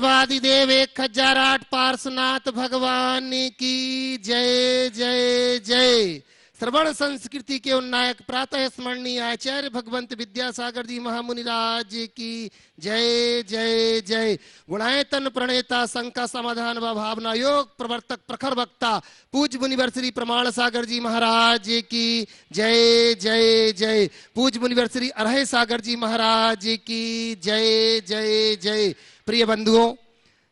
देवादिदेव 1008 पार्श्वनाथ भगवान की जय जय जय। श्रवण संस्कृति के उन्नायक प्रातः स्मरणीय आचार्य भगवंत विद्यासागर जी महामुनिराज की जय जय जय। गुणायतन प्रणेता शंका समाधान व भावना योग प्रवर्तक प्रखर वक्ता पूज्य मुनिवर श्री प्रमाण सागर जी महाराज की जय जय जय। पूज्य मुनिवर श्री अरहे सागर जी महाराज की जय जय जय। प्रिय बंधुओं,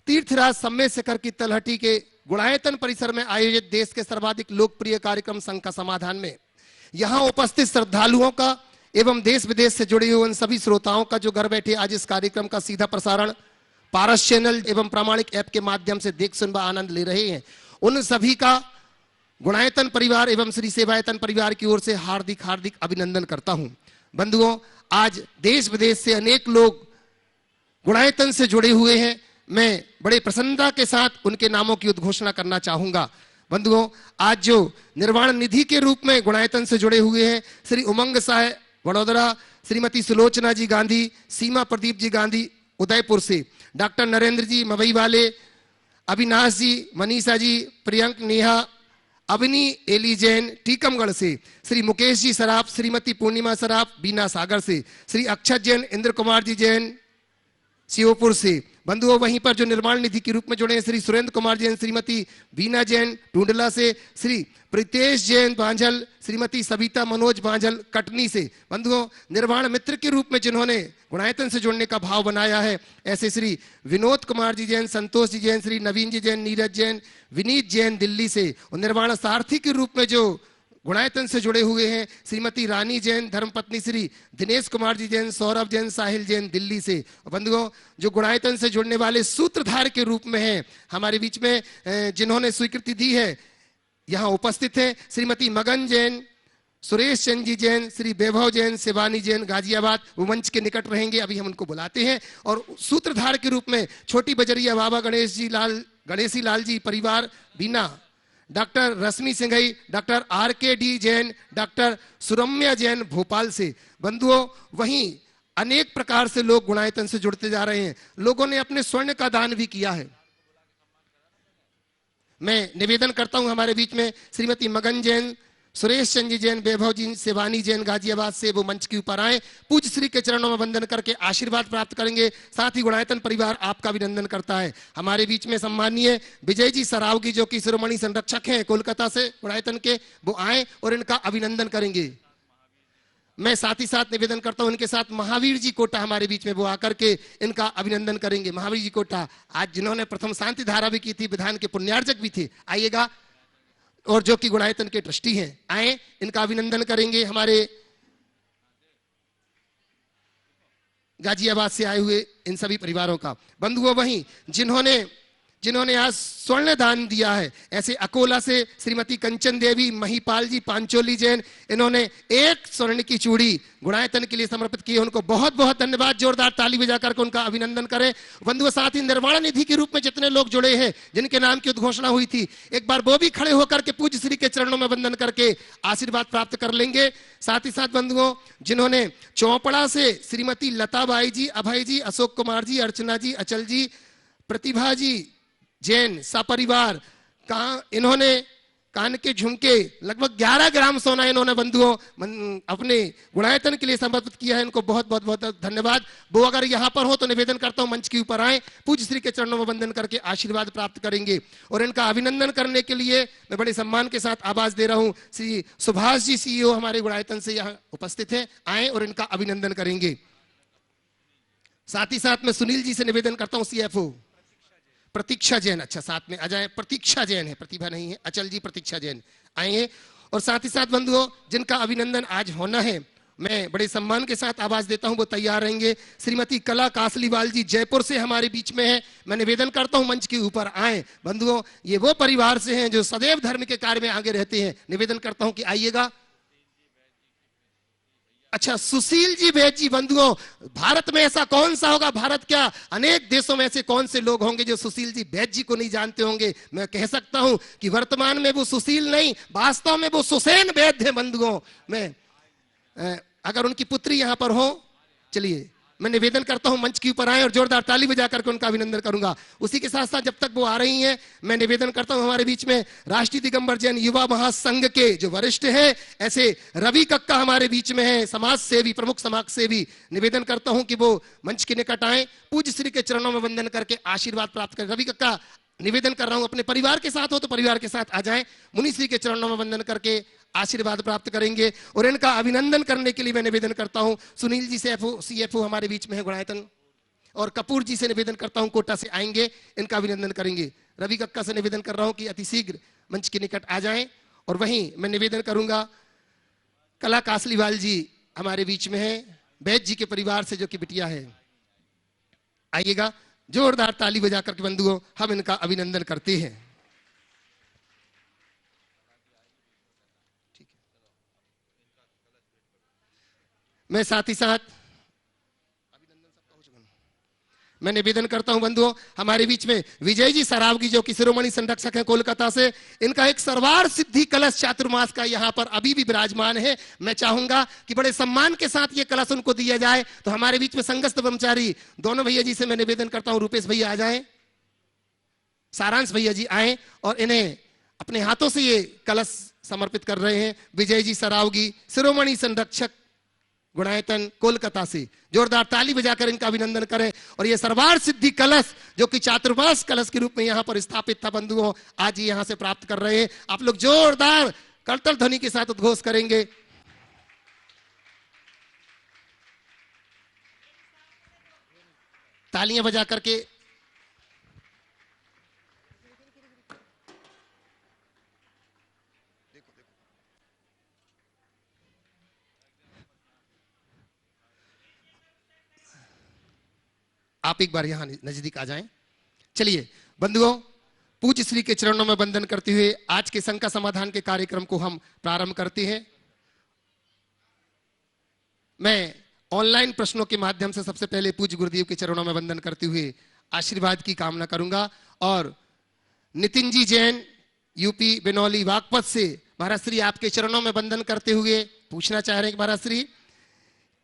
तीर्थराज सम्मेद शेखर की तलहटी के गुणायतन परिसर में आयोजित देश के सर्वाधिक लोकप्रिय कार्यक्रम शंका समाधान में यहां उपस्थित श्रद्धालुओं का एवं देश विदेश से जुड़े हुए उन सभी श्रोताओं का जो घर बैठे आज इस कार्यक्रम का सीधा प्रसारण पारस चैनल एवं प्रामाणिक ऐप के माध्यम से देख सुन व आनंद ले रहे हैं, उन सभी का गुणायतन परिवार एवं श्री सेवायतन परिवार की ओर से हार्दिक हार्दिक अभिनंदन करता हूं। बंधुओं, आज देश विदेश से अनेक लोग गुणायतन से जुड़े हुए हैं। मैं बड़े प्रसन्नता के साथ उनके नामों की उद्घोषणा करना चाहूंगा। बंधुओं, आज जो निर्वाण निधि के रूप में गुणायतन से जुड़े हुए हैं श्री उमंग साय वडोदरा, श्रीमती सुलोचना जी गांधी, सीमा प्रदीप जी गांधी उदयपुर से, डॉक्टर नरेंद्र जी मवई वाले, अविनाश जी, मनीषा जी, प्रियंक नेहा, अवनी एली जैन टीकमगढ़ से, श्री मुकेश जी सराफ, श्रीमती पूर्णिमा सराफ बीना सागर से, श्री अक्षत जैन, इंद्र कुमार जी जैन श्योपुर से। बंधुओं, वहीं पर जो निर्माण निधि के रूप में जुड़े हैं श्री सुरेंद्र कुमार जैन, श्रीमती बीना जैन टूंडला से, श्री प्रीतेश जैन बांझल, श्रीमती सविता मनोज बांझल कटनी से। बंधुओं, निर्वाण मित्र के रूप में जिन्होंने गुणायतन से जुड़ने का भाव बनाया है ऐसे श्री विनोद कुमार जी जैन, संतोष जी जैन, श्री नवीन जी जैन, नीरज जैन, विनीत जैन दिल्ली से। और निर्वाण सारथी के रूप में जो गुणायतन से जुड़े हुए हैं श्रीमती रानी जैन, धर्मपत्नी श्री दिनेश कुमार जी जैन, सौरभ जैन, साहिल जैन दिल्ली से। बंधुओं, जो गुणायतन से जुड़ने वाले सूत्रधार के रूप में हैं हमारे बीच में जिन्होंने स्वीकृति दी है, यहां उपस्थित है श्रीमती मगन जैन, सुरेश चंद जी जैन, श्री वैभव जैन, शिवानी जैन गाजियाबाद। वो मंच के निकट रहेंगे, अभी हम उनको बुलाते हैं। और सूत्रधार के रूप में छोटी बजरिया बाबा गणेशी लाल जी परिवार बीना, डॉक्टर रश्मि सिंघई, डॉक्टर आर के डी जैन, डॉक्टर सुरम्या जैन भोपाल से। बंधुओं, वहीं अनेक प्रकार से लोग गुणायतन से जुड़ते जा रहे हैं। लोगों ने अपने स्वर्ण का दान भी किया है। मैं निवेदन करता हूं हमारे बीच में श्रीमती मगन जैन, सुरेश चंद जी जैन, वैभव जी, शिवानी जैन गाजियाबाद से वो मंच के ऊपर आए, पूज्य श्री के चरणों में वंदन करके आशीर्वाद प्राप्त करेंगे। साथ ही गुणायतन परिवार आपका अभिनंदन करता है। हमारे बीच में सम्मानीय विजय जी सरावगी जो कि शिरोमणि संरक्षक हैं कोलकाता से गुणायतन के, वो आए और इनका अभिनंदन करेंगे। मैं साथ ही साथ निवेदन करता हूं, इनके साथ महावीर जी कोटा हमारे बीच में, वो आकर के इनका अभिनंदन करेंगे। महावीर जी कोटा आज जिन्होंने प्रथम शांति धारा भी की थी, विधान के पुण्यार्जक भी थे, आइएगा, और जो कि गुणायतन के ट्रस्टी हैं, आए, इनका अभिनंदन करेंगे। हमारे गाजियाबाद से आए हुए इन सभी परिवारों का। बंधुओं, वहीं जिन्होंने आज स्वर्ण दान दिया है ऐसे अकोला से श्रीमती कंचन देवी महिपाल जी पांचोली जैन, इन्होंने एक स्वर्ण की चूड़ी गुणायतन के लिए समर्पित की है। उनको बहुत बहुत धन्यवाद, जोरदार ताली बजाकर के उनका अभिनंदन करें। बंधुओं, साथ ही निर्वाण निधि के रूप में जितने लोग जुड़े हैं जिनके नाम की उद्घोषणा हुई थी, एक बार वो भी खड़े होकर के पूज्य श्री के चरणों में वंदन करके आशीर्वाद प्राप्त कर लेंगे। साथ ही साथ बंधुओं, जिन्होंने चौपड़ा से श्रीमती लताबाई जी, अभय जी, अशोक कुमार जी, अर्चना जी, अचल जी, प्रतिभा जी जैन सपरिवार इन्होंने कान के झुमके लगभग 11 ग्राम सोना इन्होंने बंधुओं अपने गुणायतन के लिए समर्पित किया है। इनको बहुत बहुत बहुत धन्यवाद। वो अगर यहाँ पर हो तो निवेदन करता हूं मंच के ऊपर आए, पूज्य श्री के चरणों में वंदन करके आशीर्वाद प्राप्त करेंगे। और इनका अभिनंदन करने के लिए मैं बड़े सम्मान के साथ आवाज दे रहा हूं, श्री सुभाष जी सीईओ हमारे गुणायतन से यहाँ उपस्थित है, आए और इनका अभिनंदन करेंगे। साथ ही साथ मैं सुनील जी से निवेदन करता हूँ, सीएफओ प्रतीक्षा जैन, अच्छा साथ में आ जाए, प्रतीक्षा जैन है, प्रतिभा नहीं है, अचल जी प्रतीक्षा जैन आए। और साथ ही साथ बंधुओं, जिनका अभिनंदन आज होना है, मैं बड़े सम्मान के साथ आवाज देता हूं, वो तैयार रहेंगे। श्रीमती कला कासलीवाल जी जयपुर से हमारे बीच में है, मैं निवेदन करता हूं मंच के ऊपर आए। बंधुओं, ये वो परिवार से हैं जो सदैव धर्म के कार्य में आगे रहते हैं, निवेदन करता हूं कि आइएगा। अच्छा, सुशील जी वैद जी। बंधुओं, भारत में ऐसा कौन सा होगा, भारत क्या अनेक देशों में ऐसे कौन से लोग होंगे जो सुशील जी वैद जी को नहीं जानते होंगे। मैं कह सकता हूं कि वर्तमान में वो सुशील नहीं, वास्तव में वो सुसैन वैद है। बंधुओं, मैं अगर उनकी पुत्री यहां पर हो, चलिए मैं निवेदन करता हूं मंच के ऊपर आए और जोरदार ताली बजा करके उनका अभिनंदन करूंगा। उसी के साथ साथ जब तक वो आ रही हैं, मैं निवेदन करता हूं हमारे बीच में राष्ट्रीय दिगंबर जैन युवा महासंघ के जो वरिष्ठ हैं, ऐसे रवि कक्का हमारे बीच में है, समाज सेवी, प्रमुख समाज सेवी। निवेदन करता हूं कि वो मंच के निकट आए, पूज्य श्री के चरणों में वंदन करके आशीर्वाद प्राप्त करें। रवि कक्का, निवेदन कर रहा हूं अपने परिवार के साथ हो तो परिवार के साथ आ जाएं, मुनि श्री के चरणों में वंदन करके आशीर्वाद प्राप्त करेंगे। और इनका अभिनंदन करने के लिए मैं निवेदन करता हूं सुनील जी सीएफओ हमारे बीच में है गुणायतन, और कपूर जी से निवेदन करता हूं कोटा से आएंगे, इनका अभिनंदन करेंगे। रवि कक्का से निवेदन कर रहा हूं कि अति शीघ्र मंच के निकट आ जाएं। और वहीं मैं निवेदन करूंगा कला कासलीवाल जी हमारे बीच में है, वैद्य जी के परिवार से जो कि बिटिया है, आइएगा, जोरदार ताली बजा करके बंधुओं हम इनका अभिनंदन करते हैं। मैं साथ ही साथ मैं निवेदन करता हूं बंधुओं, हमारे बीच में विजय जी सरावगी जो कि शिरोमणि संरक्षक हैं कोलकाता से, इनका एक सर्वार सिद्धि कलश चातुर्मास का यहां पर अभी भी विराजमान है। मैं चाहूंगा कि बड़े सम्मान के साथ ये कलश उनको दिया जाए। तो हमारे बीच में संघस्थ ब्रह्मचारी दोनों भैया जी से मैं निवेदन करता हूं, रूपेश भैया आ जाएं, सारांश भैया जी आए और इन्हें अपने हाथों से ये कलश समर्पित कर रहे हैं। विजय जी सरावगी शिरोमणि संरक्षक गुणायतन कोलकाता से, जोरदार ताली बजाकर इनका अभिनंदन करें। और ये सर्वार सिद्धि कलश जो कि चातुर्मास कलश के रूप में यहां पर स्थापित था बंधुओं, आज ये यहां से प्राप्त कर रहे हैं। आप लोग जोरदार करतल ध्वनि के साथ उद्घोष करेंगे। तालियां बजा करके आप एक बार यहां नजदीक आ जाएं। चलिए बंधुओं, पूज्य श्री के चरणों में वंदन करते हुए आज के शंका समाधान के कार्यक्रम को हम प्रारंभ करते हैं। मैं ऑनलाइन प्रश्नों के माध्यम से सबसे पहले पूज्य गुरुदेव के चरणों में वंदन करते हुए आशीर्वाद की कामना करूंगा। और नितिन जी जैन यूपी बिनौली बागपत से महाराज श्री आपके चरणों में वंदन करते हुए पूछना चाह रहे हैं महाराज श्री,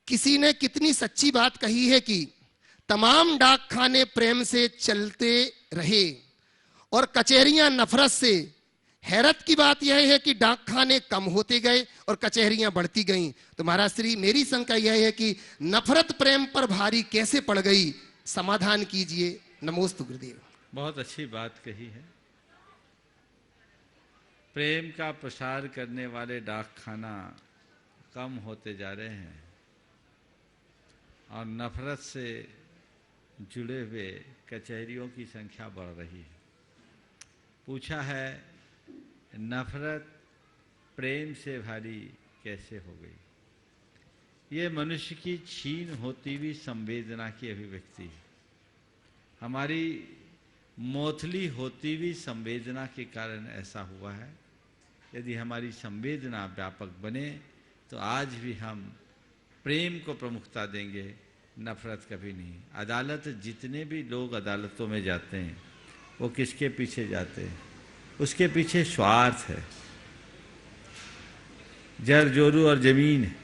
किसी ने कितनी सच्ची बात कही है कि तमाम डाक खाने प्रेम से चलते रहे और कचहरियां नफरत से। हैरत की बात यह है कि डाक खाने कम होते गए और कचहरियां बढ़ती गईं। तो महाराज श्री मेरी शंका यह है कि नफरत प्रेम पर भारी कैसे पड़ गई, समाधान कीजिए। नमोस्तु गुरुदेव। बहुत अच्छी बात कही है। प्रेम का प्रसार करने वाले डाक खाना कम होते जा रहे हैं और नफरत से जुड़े हुए कचहरियों की संख्या बढ़ रही है। पूछा है नफरत प्रेम से भारी कैसे हो गई। ये मनुष्य की क्षीण होती हुई संवेदना की अभिव्यक्ति है। हमारी मोथली होती हुई संवेदना के कारण ऐसा हुआ है। यदि हमारी संवेदना व्यापक बने तो आज भी हम प्रेम को प्रमुखता देंगे, नफरत कभी नहीं। अदालत, जितने भी लोग अदालतों में जाते हैं वो किसके पीछे जाते हैं? उसके पीछे स्वार्थ है, जर जोरू और जमीन है।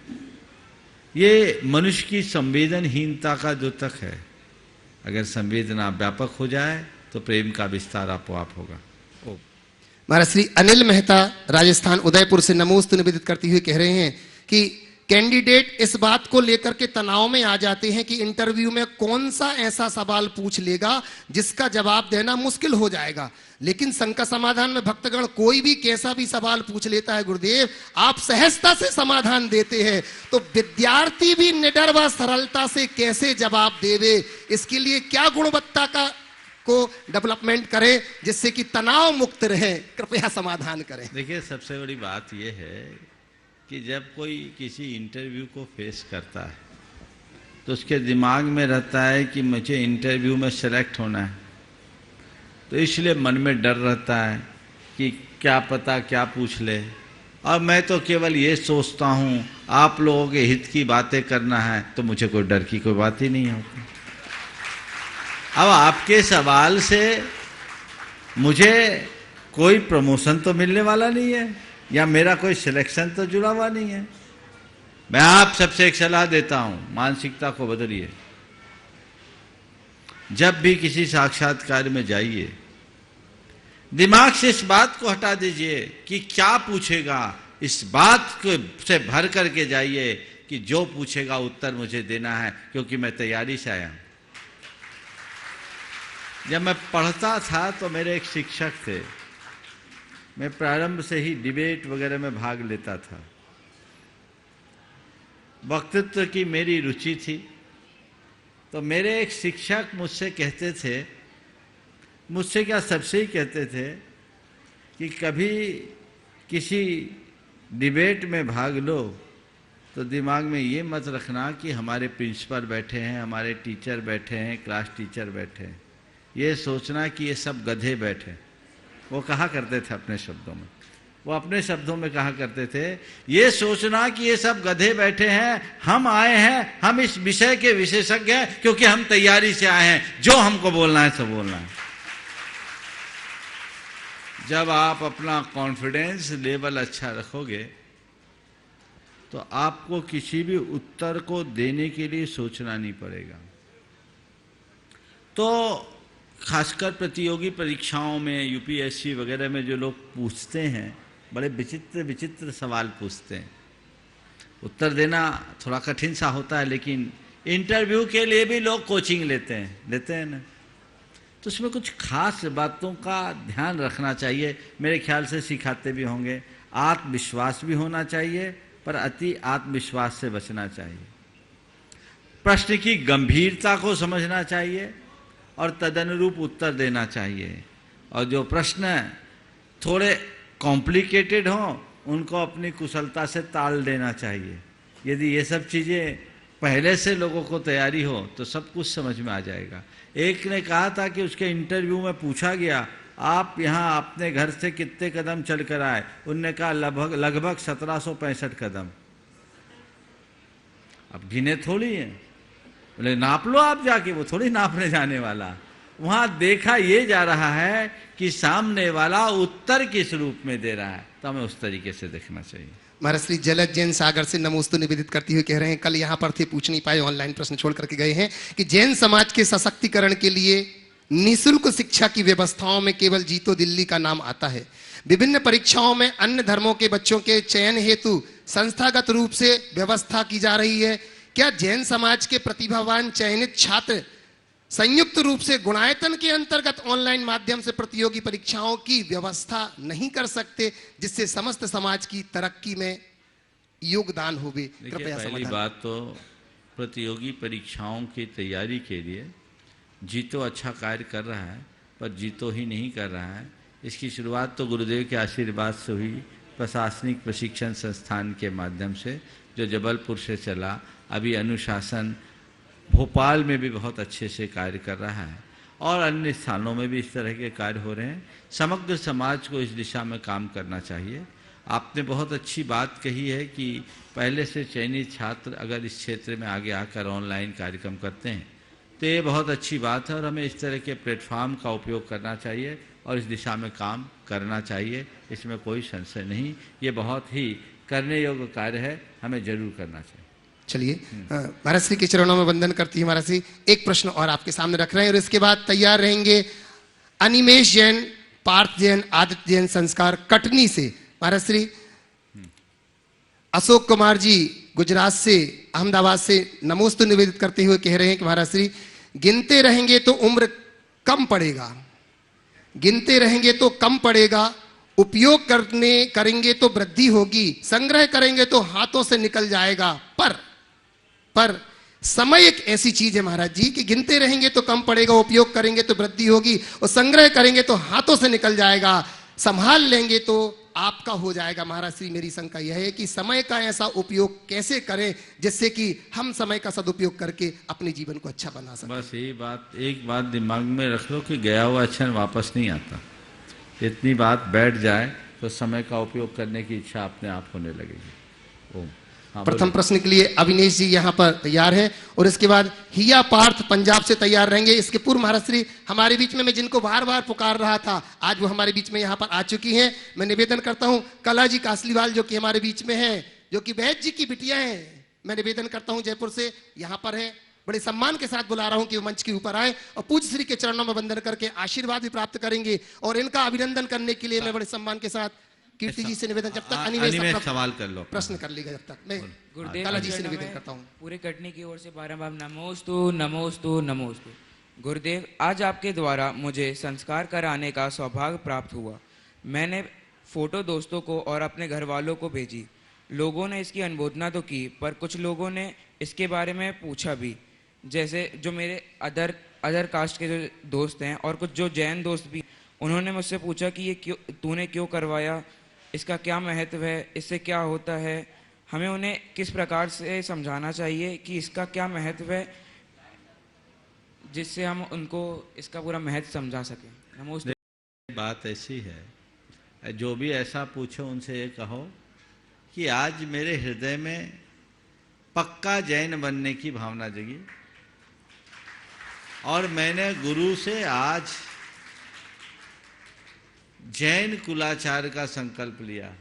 ये मनुष्य की संवेदनहीनता का द्योतक है। अगर संवेदना व्यापक हो जाए तो प्रेम का विस्तार आपोआप होगा। महाराज श्री अनिल मेहता राजस्थान उदयपुर से नमोस्तु निवेदित करते हुए कह रहे हैं कि कैंडिडेट इस बात को लेकर के तनाव में आ जाते हैं कि इंटरव्यू में कौन सा ऐसा सवाल पूछ लेगा जिसका जवाब देना मुश्किल हो जाएगा। लेकिन शंका समाधान में भक्तगण कोई भी कैसा भी सवाल पूछ लेता है गुरुदेव, आप सहजता से समाधान देते हैं। तो विद्यार्थी भी निडर व सरलता से कैसे जवाब देवे, इसके लिए क्या गुणवत्ता का को डेवलपमेंट करें जिससे कि तनाव मुक्त रहे, कृपया समाधान करें। देखिए, सबसे बड़ी बात यह है कि जब कोई किसी इंटरव्यू को फेस करता है तो उसके दिमाग में रहता है कि मुझे इंटरव्यू में सेलेक्ट होना है, तो इसलिए मन में डर रहता है कि क्या पता क्या पूछ ले। और मैं तो केवल ये सोचता हूँ आप लोगों के हित की बातें करना है, तो मुझे कोई डर की कोई बात ही नहीं होती। अब आपके सवाल से मुझे कोई प्रमोशन तो मिलने वाला नहीं है या मेरा कोई सिलेक्शन तो जुड़ा हुआ नहीं है। मैं आप सबसे एक सलाह देता हूं, मानसिकता को बदलिए। जब भी किसी साक्षात्कार में जाइए, दिमाग से इस बात को हटा दीजिए कि क्या पूछेगा, इस बात को से भर करके जाइए कि जो पूछेगा उत्तर मुझे देना है, क्योंकि मैं तैयारी से आया हूं। जब मैं पढ़ता था तो मेरे एक शिक्षक थे, मैं प्रारंभ से ही डिबेट वगैरह में भाग लेता था। वक्तृत्व की मेरी रुचि थी, तो मेरे एक शिक्षक मुझसे कहते थे, मुझसे क्या सबसे ही कहते थे कि कभी किसी डिबेट में भाग लो तो दिमाग में ये मत रखना कि हमारे प्रिंसिपल बैठे हैं, हमारे टीचर बैठे हैं, क्लास टीचर बैठे हैं, ये सोचना कि ये सब गधे बैठे। वो कहा करते थे अपने शब्दों में, वो अपने शब्दों में कहा करते थे, ये सोचना कि ये सब गधे बैठे हैं, हम आए हैं, हम इस विषय के विशेषज्ञ हैं, क्योंकि हम तैयारी से आए हैं, जो हमको बोलना है सब बोलना है। जब आप अपना कॉन्फिडेंस लेवल अच्छा रखोगे तो आपको किसी भी उत्तर को देने के लिए सोचना नहीं पड़ेगा। तो खासकर प्रतियोगी परीक्षाओं में, यूपीएससी वगैरह में जो लोग पूछते हैं, बड़े विचित्र विचित्र सवाल पूछते हैं, उत्तर देना थोड़ा कठिन सा होता है, लेकिन इंटरव्यू के लिए भी लोग कोचिंग लेते हैं ना, तो उसमें कुछ खास बातों का ध्यान रखना चाहिए। मेरे ख्याल से सिखाते भी होंगे, आत्मविश्वास भी होना चाहिए, पर अति आत्मविश्वास से बचना चाहिए। प्रश्न की गंभीरता को समझना चाहिए और तदनुरूप उत्तर देना चाहिए। और जो प्रश्न थोड़े कॉम्प्लिकेटेड हों उनको अपनी कुशलता से टाल देना चाहिए। यदि ये सब चीज़ें पहले से लोगों को तैयारी हो तो सब कुछ समझ में आ जाएगा। एक ने कहा था कि उसके इंटरव्यू में पूछा गया, आप यहाँ अपने घर से कितने कदम चल कर आए? उनने कहा लगभग 1765 कदम। अब गिने थोड़ी है, बोले नाप लो आप जाके, वो थोड़ी नापने जाने वाला। वहां देखा ये जा रहा है कि सामने वाला उत्तर किस रूप में दे रहा है, तो हमें उस तरीके से देखना चाहिए। महाराज श्री जलज जैन सागर से नमोस्तु निवेदित करते हुए कह रहे हैं, कल यहाँ पर थे, पूछ नहीं पाए, ऑनलाइन प्रश्न छोड़ करके गए हैं, कि जैन समाज के सशक्तिकरण के लिए निःशुल्क शिक्षा की व्यवस्थाओं में केवल जीतो दिल्ली का नाम आता है। विभिन्न परीक्षाओं में अन्य धर्मों के बच्चों के चयन हेतु संस्थागत रूप से व्यवस्था की जा रही है। क्या जैन समाज के प्रतिभावान चयनित छात्र संयुक्त रूप से गुणायतन के अंतर्गत ऑनलाइन माध्यम से प्रतियोगी परीक्षाओं की व्यवस्था नहीं कर सकते, जिससे समस्त समाज की तरक्की में योगदान होवे? कृपया पहली बात तो प्रतियोगी परीक्षाओं की तैयारी के लिए जीतो अच्छा कार्य कर रहा है, पर जीतो ही नहीं कर रहा है। इसकी शुरुआत तो गुरुदेव के आशीर्वाद से हुई, प्रशासनिक प्रशिक्षण संस्थान के माध्यम से, जो जबलपुर से चला। अभी अनुशासन भोपाल में भी बहुत अच्छे से कार्य कर रहा है और अन्य स्थानों में भी इस तरह के कार्य हो रहे हैं। समग्र समाज को इस दिशा में काम करना चाहिए। आपने बहुत अच्छी बात कही है कि पहले से चयनित छात्र अगर इस क्षेत्र में आगे आकर ऑनलाइन कार्यक्रम करते हैं तो ये बहुत अच्छी बात है और हमें इस तरह के प्लेटफॉर्म का उपयोग करना चाहिए और इस दिशा में काम करना चाहिए, इसमें कोई संशय नहीं। ये बहुत ही करने योग्य कार्य है, हमें जरूर करना चाहिए। चलिए, महाराज श्री के चरणों में वंदन करती है। महाराज श्री एक प्रश्न और आपके सामने रख रहे हैं और इसके बाद तैयार रहेंगे अनिमेश जैन, पार्थ जैन, आदित्य जैन संस्कार कटनी से। महाराज श्री अशोक कुमार जी गुजरात से, अहमदाबाद से नमोस्तु निवेदित करते हुए कह रहे हैं कि महाराज श्री गिनते रहेंगे तो उम्र कम पड़ेगा, गिनते रहेंगे तो कम पड़ेगा, उपयोग करेंगे तो वृद्धि होगी, संग्रह करेंगे तो हाथों से निकल जाएगा। पर समय एक ऐसी चीज है महाराज जी कि गिनते रहेंगे तो कम पड़ेगा, उपयोग करेंगे तो वृद्धि होगी और संग्रह करेंगे तो हाथों से निकल जाएगा, संभाल लेंगे तो आपका हो जाएगा। महाराज श्री मेरी शंका यह है कि समय का ऐसा उपयोग कैसे करें जिससे कि हम समय का सदुपयोग करके अपने जीवन को अच्छा बना सकें। बस यही बात, एक बात दिमाग में रख लो कि गया हुआ क्षण वापस नहीं आता। इतनी बात बैठ जाए तो समय का उपयोग करने की इच्छा अपने आप होने लगेगी। ओम। हाँ, प्रथम प्रश्न के लिए अविनेश जी यहाँ पर तैयार हैं और इसके बाद हिया पार्थ पंजाब से तैयार रहेंगे। इसके पूर्व महाराज श्री हमारे बीच में, मैं जिनको बार बार पुकार रहा था, आज वो हमारे बीच में यहाँ पर आ चुकी हैं। मैं निवेदन करता हूँ कला जी कासलीवाल जो कि हमारे बीच में हैं, जो कि वैद्य जी की बिटिया हैं, मैं निवेदन करता हूँ जयपुर से यहाँ पर है बड़े सम्मान के साथ बुला रहा हूं कि वो मंच के ऊपर आए और पूज्य श्री के चरणों में वंदन करके आशीर्वाद भी प्राप्त करेंगे। और इनका अभिनंदन करने के लिए मैं बड़े सम्मान के साथ कीर्ति जी से निवेदन, जब तक अनिमेष सवाल कर लो, प्रश्न कर लीजिए, जब तक मैं गुरुदेव काला जी से निवेदन करता हूँ। पूरे कटनी की ओर से बारंबार नमोस्तु नमोस्तु नमोस्तु। गुरुदेव, आज आपके द्वारा मुझे संस्कार कराने का सौभाग्य प्राप्त हुआ। मैंने फोटो दोस्तों को और अपने घर वालों को भेजी। लोगों ने इसकी अनुमोदना तो की, पर कुछ लोगों ने इसके बारे में पूछा भी, जैसे जो मेरे अदर कास्ट के जो दोस्त हैं और कुछ जो जैन दोस्त भी, उन्होंने मुझसे पूछा कि ये तूने क्यों करवाया, इसका क्या महत्व है, इससे क्या होता है। हमें उन्हें किस प्रकार से समझाना चाहिए कि इसका क्या महत्व है, जिससे हम उनको इसका पूरा महत्व समझा सकें। नमस्ते। बात ऐसी है, जो भी ऐसा पूछो उनसे ये कहो कि आज मेरे हृदय में पक्का जैन बनने की भावना जगी और मैंने गुरु से आज जैन कुलाचार का संकल्प लिया।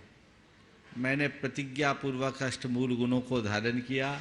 मैंने प्रतिज्ञा पूर्वक अष्टमूल गुणों को धारण किया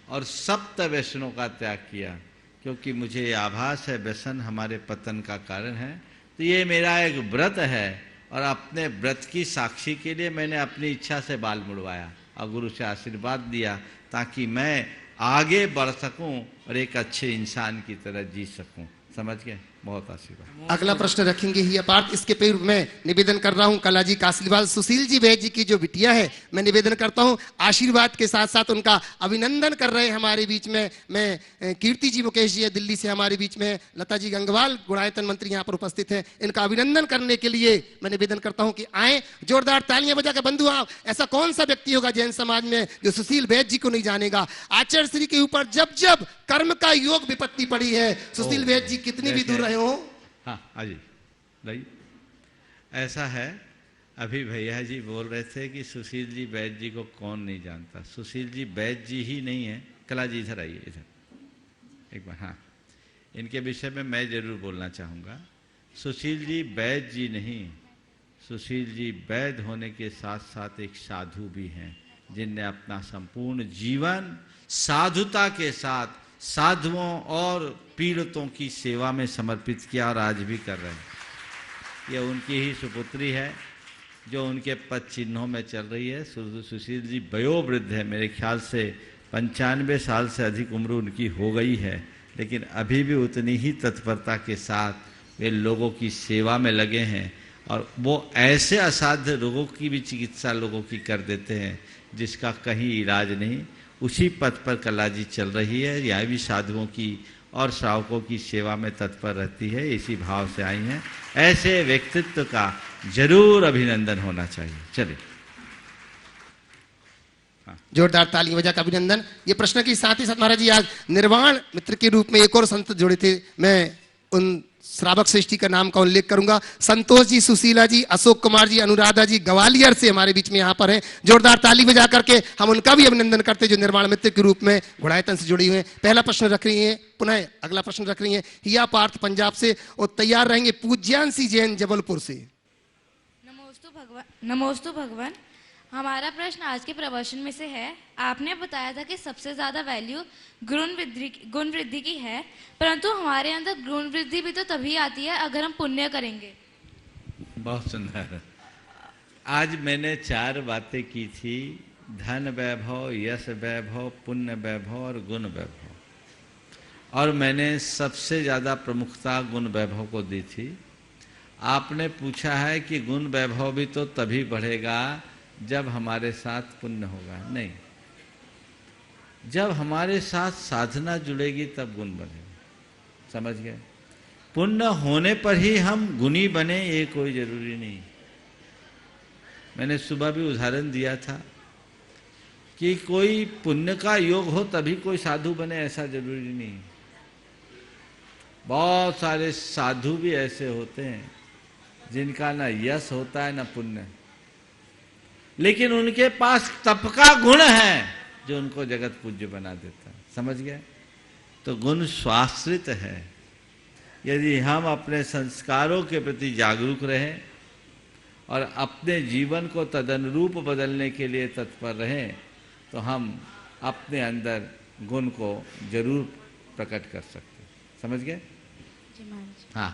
और सप्त व्यसनों का त्याग किया, क्योंकि मुझे आभास है व्यसन हमारे पतन का कारण है। तो ये मेरा एक व्रत है और अपने व्रत की साक्षी के लिए मैंने अपनी इच्छा से बाल मुड़वाया और गुरु से आशीर्वाद दिया, ताकि मैं आगे बढ़ सकूं और एक अच्छे इंसान की तरह जी सकूं। समझ गए? बहुत आशीर्वाद। अगला प्रश्न रखेंगे ही अपार्थ। इसके पूर्व मैं निवेदन कर रहा हूं कला जी का आशीर्वाद। सुशील जी वैद्य जी की जो बिटिया है, मैं निवेदन करता हूं आशीर्वाद के साथ साथ उनका अभिनंदन कर रहे हैं हमारे बीच में। मैं कीर्ति जी मुकेश जी है दिल्ली से हमारे बीच में, लता जी गंगवाल गुणायतन मंत्री यहाँ पर उपस्थित हैं। इनका अभिनंदन करने के लिए मैं निवेदन करता हूँ कि आए, जोरदार तालियां बजाकर। बंधु आप, ऐसा कौन सा व्यक्ति होगा जैन समाज में जो सुशील वैद्य जी को नहीं जानेगा। आचार्य श्री के ऊपर जब जब कर्म का योग विपत्ति पड़ी है, सुशील वैद्य जी कितनी भी दूर रहे हो। हाँ अजी भाई, ऐसा है, अभी भैया जी बोल रहे थे कि सुशील जी वैद्य जी को कौन नहीं जानता। सुशील जी वैद्य जी ही नहीं है। कला जी इधर आइए, इधर एक बार। हाँ, इनके विषय में मैं जरूर बोलना चाहूँगा। सुशील जी वैद्य जी नहीं, सुशील जी वैद्य होने के साथ साथ एक साधु भी हैं, जिनने अपना संपूर्ण जीवन साधुता के साथ साधुओं और पीड़ितों की सेवा में समर्पित किया और आज भी कर रहे हैं। यह उनकी ही सुपुत्री है जो उनके पद चिन्हों में चल रही है। सुशील जी वयोवृद्ध है, मेरे ख्याल से 95 साल से अधिक उम्र उनकी हो गई है, लेकिन अभी भी उतनी ही तत्परता के साथ वे लोगों की सेवा में लगे हैं और वो ऐसे असाध्य रोगों की भी चिकित्सा लोगों की कर देते हैं जिसका कहीं इलाज नहीं। उसी पथ पर कला जी चल रही है, यह भी साधुओं की और श्रावकों की सेवा में तत्पर रहती है, इसी भाव से आई हैं। ऐसे व्यक्तित्व का जरूर अभिनंदन होना चाहिए। चलिए, हाँ। जोरदार ताली बजा का अभिनंदन। ये प्रश्न के साथ ही साथ महाराज जी आज निर्वाण मित्र के रूप में एक और संत जुड़े थे। मैं उन श्रावक श्रेष्ठी का नाम का उल्लेख करूंगा। संतोष जी, सुशीला जी, अशोक कुमार जी, अनुराधा जी ग्वालियर से हमारे बीच में यहाँ पर हैं। जोरदार ताली बजा करके हम उनका भी अभिनंदन करते हैं जो निर्वाण मित्र के रूप में घुड़ायतन से जुड़ी हुए हैं। पहला प्रश्न रख रही है, पुनः अगला प्रश्न रख रही है हिया पार्थ पंजाब से, और तैयार रहेंगे पूज्यांशी जैन जबलपुर से। नमोस्तु भगवान। हमारा प्रश्न आज के प्रवचन में से है, आपने बताया था कि सबसे ज्यादा वैल्यू गुण वृद्धि की है, परंतु हमारे अंदर गुण वृद्धि भी तो तभी आती है अगर हम पुण्य करेंगे। बहुत सुंदर। आज मैंने 4 बातें की थी, धन वैभव, यश वैभव, पुण्य वैभव और गुण वैभव, और मैंने सबसे ज्यादा प्रमुखता गुण वैभव को दी थी। आपने पूछा है कि गुण वैभव भी तो तभी बढ़ेगा जब हमारे साथ पुण्य होगा। नहीं, जब हमारे साथ साधना जुड़ेगी तब गुण बढ़ेगा। समझ गए? पुण्य होने पर ही हम गुणी बने ये कोई जरूरी नहीं। मैंने सुबह भी उदाहरण दिया था कि कोई पुण्य का योग हो तभी कोई साधु बने, ऐसा जरूरी नहीं। बहुत सारे साधु भी ऐसे होते हैं जिनका ना यश होता है ना पुण्य, लेकिन उनके पास तप का गुण है जो उनको जगत पूज्य बना देता है। समझ गए? तो गुण स्वाश्रित है। यदि हम अपने संस्कारों के प्रति जागरूक रहें और अपने जीवन को तदनुरूप बदलने के लिए तत्पर रहें, तो हम अपने अंदर गुण को जरूर प्रकट कर सकते हैं। समझ गए? जी महाराज। हाँ,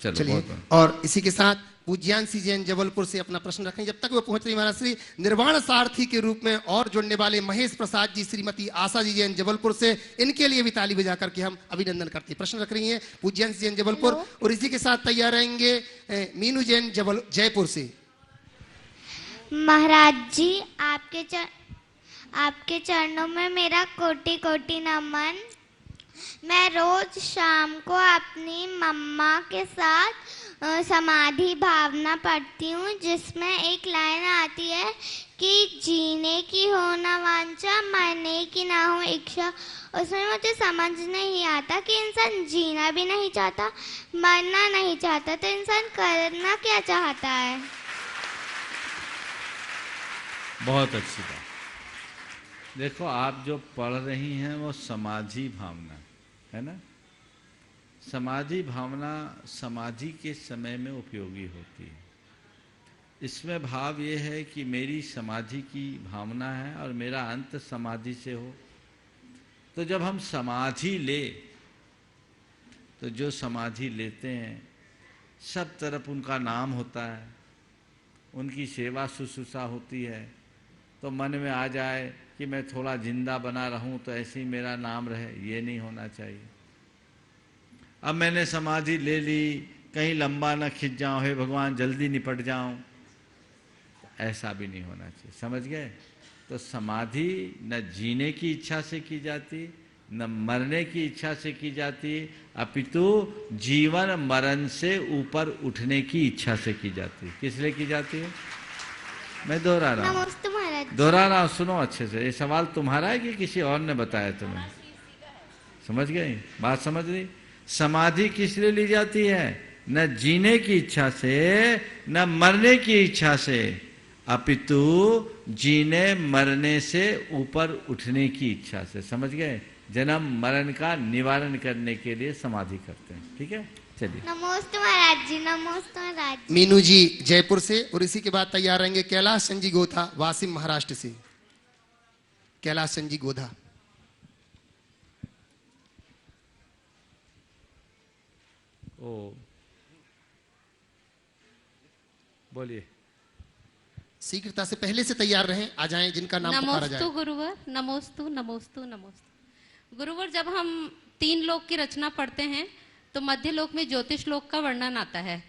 चलो चलिए, बहुत और इसी के साथ पूज्यांशी जैन जबलपुर से अपना प्रश्न रखें। जब तक वो पहुंच रही महाराज श्री निर्वाण सारथी के रूप में और जुड़ने वाले महेश प्रसाद जी, श्रीमती आशा जी जैन जबलपुर से, इनके लिए भी ताली बजा करके हम अभिनंदन करते हैं। प्रश्न रख रही हैं पूज्यांशी जैन जबलपुर, और इसी के साथ तैयार रहेंगे मीनू जैन जयपुर से। महाराज जी, आपके चरणों में मेरा कोटि कोटि नमन। मैं रोज शाम को अपनी मम्मा के साथ समाधि भावना पढ़ती हूँ, जिसमें एक लाइन आती है कि जीने की हो ना वांछा, मरने की ना हो इच्छा। उसमें मुझे समझ नहीं आता कि इंसान जीना भी नहीं चाहता, मरना नहीं चाहता, तो इंसान करना क्या चाहता है? बहुत अच्छी बात। देखो, आप जो पढ़ रही हैं वो समाधि भावना है ना। समाधि भावना समाधि के समय में उपयोगी होती है। इसमें भाव ये है कि मेरी समाधि की भावना है और मेरा अंत समाधि से हो। तो जब हम समाधि ले, तो जो समाधि लेते हैं सब तरफ उनका नाम होता है, उनकी सेवा शुश्रूषा होती है। तो मन में आ जाए कि मैं थोड़ा जिंदा बना रहूं तो ऐसे ही मेरा नाम रहे, ये नहीं होना चाहिए। अब मैंने समाधि ले ली, कहीं लंबा न खिंच जाऊं, हे भगवान जल्दी निपट जाऊं, ऐसा भी नहीं होना चाहिए। समझ गए? तो समाधि न जीने की इच्छा से की जाती, न मरने की इच्छा से की जाती, अपितु जीवन मरण से ऊपर उठने की इच्छा से की जाती। किस लिए की जाती है? मैं दोहरा रहा हूँ, नमस्ते महाराज। दोहरा रहा हूँ, सुनो अच्छे से। ये सवाल तुम्हारा है कि किसी और ने बताया तुम्हें? समझ गए? बात समझ रही? समाधि किस लिए ली जाती है? न जीने की इच्छा से, न मरने की इच्छा से, अपितु जीने मरने से ऊपर उठने की इच्छा से। समझ गए? जन्म मरण का निवारण करने के लिए समाधि करते हैं। ठीक है, चलिए। नमस्ते महाराज जी, नमस्ते महाराज जी। मीनू जी जयपुर से, और इसी के बाद तैयार रहेंगे कैलाश संजी गोधा वासिम महाराष्ट्र से। कैलाश संजी गोधा। ओ, बोलिए। शीघ्रता से पहले से तैयार रहें, आ जाएं जिनका नाम पुकारा जाए। नमोस्तु गुरुवर, नमोस्तु नमोस्तु नमोस्तु। गुरुवर, जब हम 3 लोक की रचना पढ़ते हैं तो मध्य लोक में ज्योतिष लोक का वर्णन आता है,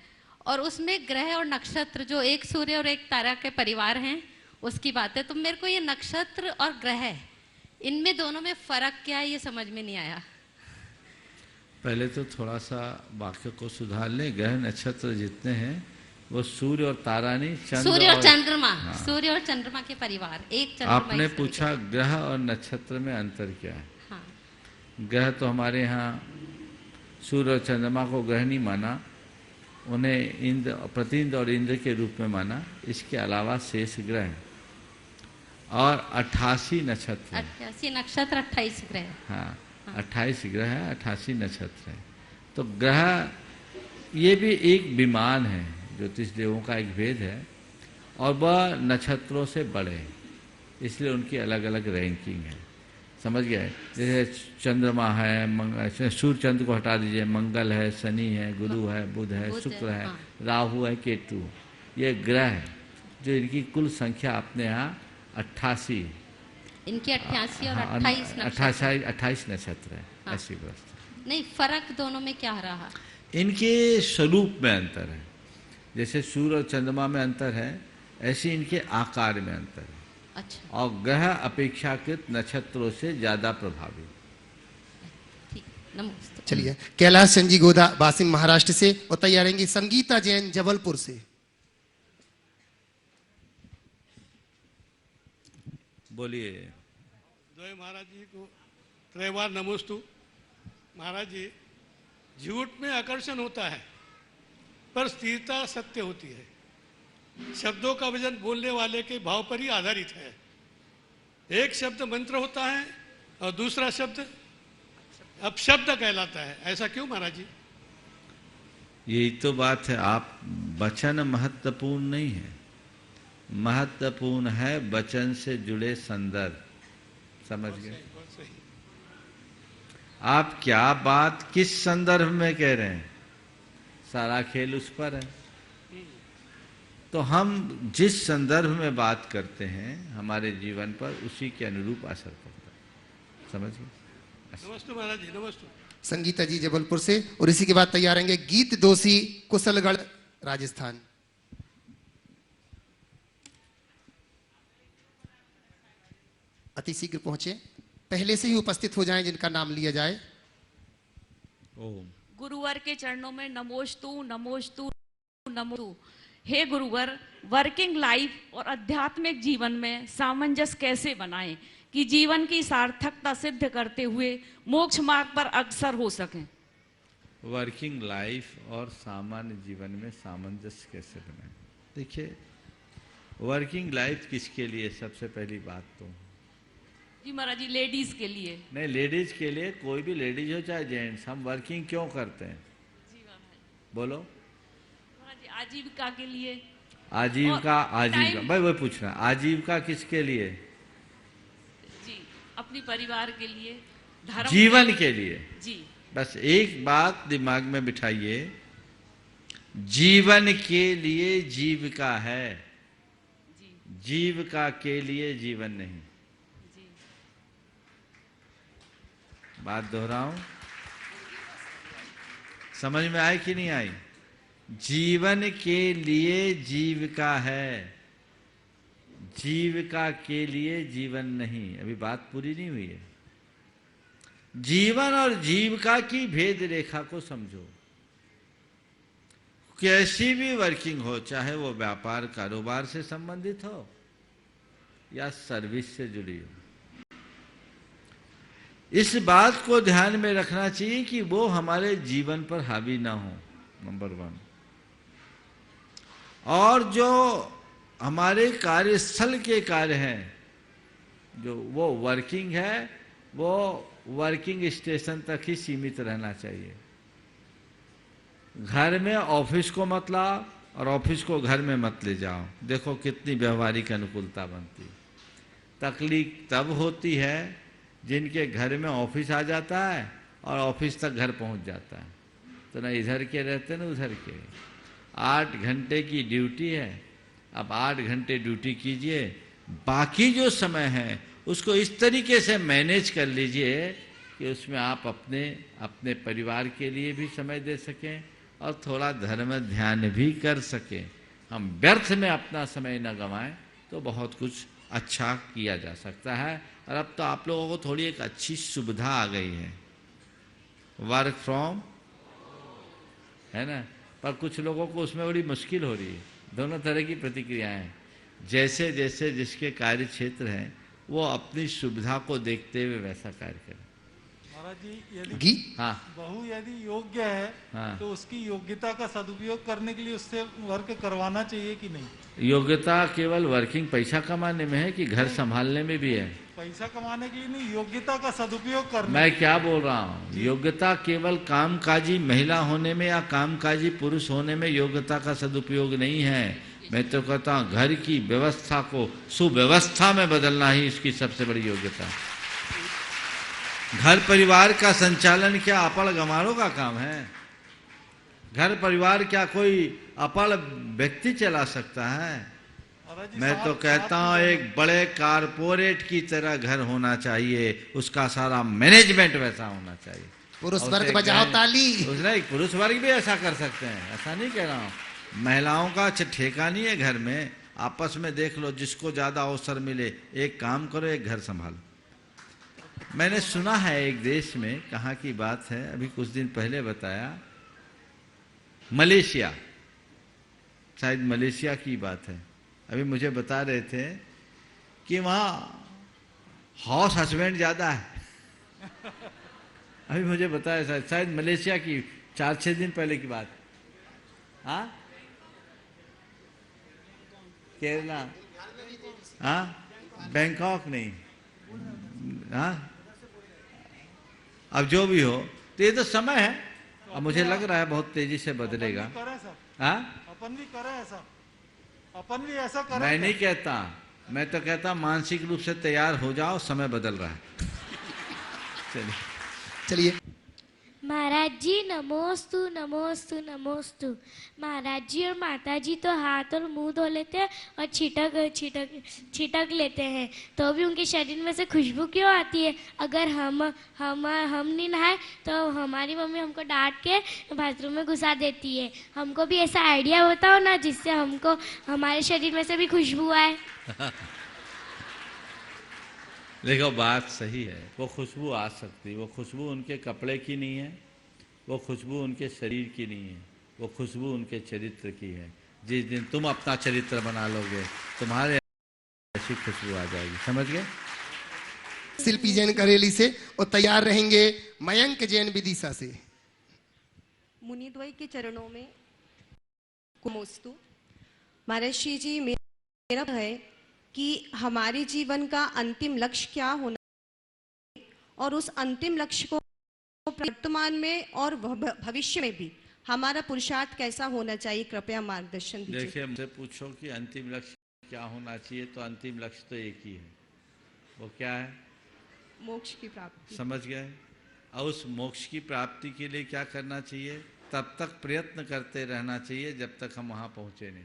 और उसमें ग्रह और नक्षत्र, जो एक सूर्य और एक तारा के परिवार हैं, उसकी बात है। तो मेरे को ये नक्षत्र और ग्रह, इनमें दोनों में फर्क क्या है, ये समझ में नहीं आया। पहले तो थोड़ा सा वाक्य को सुधार लें। ग्रह नक्षत्र जितने हैं वो सूर्य और तारा नहीं, सूर्य और चंद्रमा। हाँ। सूर्य और चंद्रमा के परिवार, एक चंद्रमा। आपने पूछा ग्रह और नक्षत्र में अंतर क्या है? हाँ। ग्रह तो हमारे यहाँ सूर्य और चंद्रमा को ग्रह नहीं माना, उन्हें इंद्र, प्रतिंद्र और इंद्र के रूप में माना। इसके अलावा शेष ग्रह हैं और 88 नक्षत्र। 88 नक्षत्र, 28 ग्रह। हाँ, 28 ग्रह है, 88 नक्षत्र है। तो ग्रह ये भी एक विमान है, ज्योतिष देवों का एक भेद है, और वह नक्षत्रों से बड़े हैं, इसलिए उनकी अलग अलग रैंकिंग है। समझ गए? जैसे चंद्रमा है, सूर्य चंद्र को हटा दीजिए, मंगल है, शनि है, गुरु है, बुध है, शुक्र है, राहु है, केतु। ये ग्रह है जो इनकी कुल संख्या अपने यहाँ 88, इनकी 88 और 28 नक्षत्र है। हाँ। ऐसी व्यवस्था। नहीं, फर्क दोनों में क्या रहा? इनके स्वरूप में अंतर है। जैसे सूर्य और चंद्रमा में अंतर है, ऐसे इनके आकार में अंतर है। अच्छा। और ग्रह अपेक्षाकृत नक्षत्रों से ज्यादा प्रभावी। ठीक, नमस्ते। चलिए, कैलाश संजी गोधा वासिम महाराष्ट्र से, और तैयार रहेंगी संगीता जैन जबलपुर से। बोलिए। जय महाराज जी को त्रैवार नमोस्तु। महाराज जी, झूठ में आकर्षण होता है पर स्थिरता सत्य होती है। शब्दों का वजन बोलने वाले के भाव पर ही आधारित है। एक शब्द मंत्र होता है और दूसरा शब्द अपशब्द कहलाता है। ऐसा क्यों महाराज जी? यही तो बात है। आप वचन महत्वपूर्ण नहीं है, महत्वपूर्ण है वचन से जुड़े संदर्भ। समझ गए? आप क्या बात किस संदर्भ में कह रहे हैं? सारा खेल उस पर है। तो हम जिस संदर्भ में बात करते हैं हमारे जीवन पर उसी के अनुरूप असर पड़ता है। समझिए। नमस्ते महाराज जी, नमस्ते। संगीता जी जबलपुर से, और इसी के बाद तैयार रहेंगे गीत दोषी कुशलगढ़ राजस्थान। अति शीघ्र पहुंचे, पहले से ही उपस्थित हो जाएं जिनका नाम लिया जाए। ओम। गुरुवर के चरणों में नमोस्तु नमोस्तु नमो। हे गुरुवर, वर्किंग लाइफ और आध्यात्मिक जीवन में सामंजस्य कैसे बनाएं कि जीवन की सार्थकता सिद्ध करते हुए मोक्ष मार्ग पर अग्रसर हो सकें? वर्किंग लाइफ और सामान्य जीवन में सामंजस्य कैसे बनाएं? देखिए, वर्किंग लाइफ किसके लिए? सबसे पहली बात तो जी महाराज जी, लेडीज के लिए। नहीं, लेडीज के लिए, कोई भी लेडीज हो चाहे जेंट्स, हम वर्किंग क्यों करते हैं? जी महाराज। बोलो। महाराज जी, आजीविका के लिए। आजीविका, आजीविका भाई वही पूछ रहा, आजीविका किसके लिए? जी, अपनी परिवार के लिए, धर्म जीवन के लिए। जी। बस एक बात दिमाग में बिठाइए, जीवन के लिए जीविका है, जीविका के लिए जीवन नहीं। बात दोहराऊं, समझ में आई कि नहीं आई? जीवन के लिए जीविका है, जीविका के लिए जीवन नहीं। अभी बात पूरी नहीं हुई है। जीवन और जीविका की भेद रेखा को समझो। कैसी भी वर्किंग हो, चाहे वो व्यापार कारोबार से संबंधित हो या सर्विस से जुड़ी हो, इस बात को ध्यान में रखना चाहिए कि वो हमारे जीवन पर हावी ना हो, नंबर 1। और जो हमारे कार्यस्थल के कार्य हैं, जो वो वर्किंग है, वो वर्किंग स्टेशन तक ही सीमित रहना चाहिए। घर में ऑफिस को मत लाओ और ऑफिस को घर में मत ले जाओ। देखो कितनी व्यवहारिक अनुकूलता बनती। तकलीफ तब होती है जिनके घर में ऑफिस आ जाता है और ऑफिस तक घर पहुंच जाता है, तो ना इधर के रहते ना उधर के। 8 घंटे की ड्यूटी है, अब 8 घंटे ड्यूटी कीजिए, बाकी जो समय है उसको इस तरीके से मैनेज कर लीजिए कि उसमें आप अपने परिवार के लिए भी समय दे सकें और थोड़ा धर्म ध्यान भी कर सकें। हम व्यर्थ में अपना समय न गंवाएं तो बहुत कुछ अच्छा किया जा सकता है। और अब तो आप लोगों को थोड़ी एक अच्छी सुविधा आ गई है, वर्क फ्रॉम, है ना, पर कुछ लोगों को उसमें बड़ी मुश्किल हो रही है। दोनों तरह की प्रतिक्रियाएं हैं। जैसे जैसे जिसके कार्य क्षेत्र हैं वो अपनी सुविधा को देखते हुए वैसा कार्य करें। महाराज जी, यदि बहू यदि योग्य है तो उसकी योग्यता का सदुपयोग करने के लिए उससे वर्क करवाना चाहिए कि नहीं? योग्यता केवल वर्किंग पैसा कमाने में है कि घर संभालने में भी है? पैसा कमाने के लिए नहीं, योग्यता का सदुपयोग करने। मैं क्या बोल रहा हूँ, योग्यता केवल कामकाजी महिला होने में या कामकाजी पुरुष होने में योग्यता का सदुपयोग नहीं है। मैं तो कहता हूँ घर की व्यवस्था को सुव्यवस्था में बदलना ही इसकी सबसे बड़ी योग्यता है। घर परिवार का संचालन क्या अपड़ गंवारों का काम है? घर परिवार क्या कोई अपड़ व्यक्ति चला सकता है? मैं तो कहता हूँ एक बड़े कारपोरेट की तरह घर होना चाहिए, उसका सारा मैनेजमेंट वैसा होना चाहिए। पुरुष वर्ग बजाओ ताली। नहीं, पुरुष वर्ग भी ऐसा कर सकते हैं, ऐसा नहीं कह रहा हूँ। महिलाओं का ठेका नहीं है घर में, आपस में देख लो, जिसको ज्यादा अवसर मिले एक काम करो, एक घर संभालो। मैंने सुना है एक देश में, कहाँ की बात है, अभी कुछ दिन पहले बताया, मलेशिया, शायद मलेशिया की बात है। अभी मुझे बता रहे थे कि वहाँ हाउस हस्बैंड ज्यादा है। अभी मुझे बताया, शायद मलेशिया की 4-6 दिन पहले की बात। हाँ, केरला, हाँ, बैंकॉक नहीं, हाँ, अब जो भी हो, तो ये तो समय है। अब मुझे लग रहा है बहुत तेजी से बदलेगा। हाँ, अपन भी करें ऐसा, अपन भी ऐसा करें। मैं नहीं कहता, मैं तो कहता मानसिक रूप से तैयार हो जाओ, समय बदल रहा है। चलिए। चलिए। महाराज जी नमोस्तु नमोस्तु नमोस्तु। महाराज जी और माता जी तो हाथ और मुंह धो लेते हैं और छिटक लेते हैं, तो भी उनके शरीर में से खुशबू क्यों आती है? अगर हम नहीं नहाए तो हमारी मम्मी हमको डांट के बाथरूम में घुसा देती है। हमको भी ऐसा आइडिया होता हो ना जिससे हमको हमारे शरीर में से भी खुशबू आए। देखो बात सही है, वो खुशबू आ सकती, वो खुशबू उनके कपड़े की नहीं है, वो खुशबू उनके शरीर की नहीं है, वो खुशबू उनके चरित्र की है। जिस दिन तुम अपना चरित्र बना लोगे तुम्हारे ऐसी खुशबू आ जाएगी। समझ गए? शिल्पी जैन करेली से और तैयार रहेंगे मयंक जैन विदिशा से। मुनिद्वय के चरणों में कुमोस्तु। महाराज श्री जी, मेरा है कि हमारे जीवन का अंतिम लक्ष्य क्या होना और उस अंतिम लक्ष्य को वर्तमान में और भविष्य में भी हमारा पुरुषार्थ कैसा होना चाहिए, कृपया मार्गदर्शन दीजिए। देखिए, मुझसे पूछो कि अंतिम लक्ष्य क्या होना चाहिए, तो अंतिम लक्ष्य तो एक ही है। वो क्या है? मोक्ष की प्राप्ति। समझ गए? और उस मोक्ष की प्राप्ति के लिए क्या करना चाहिए? तब तक प्रयत्न करते रहना चाहिए जब तक हम वहां पहुंचे नहीं।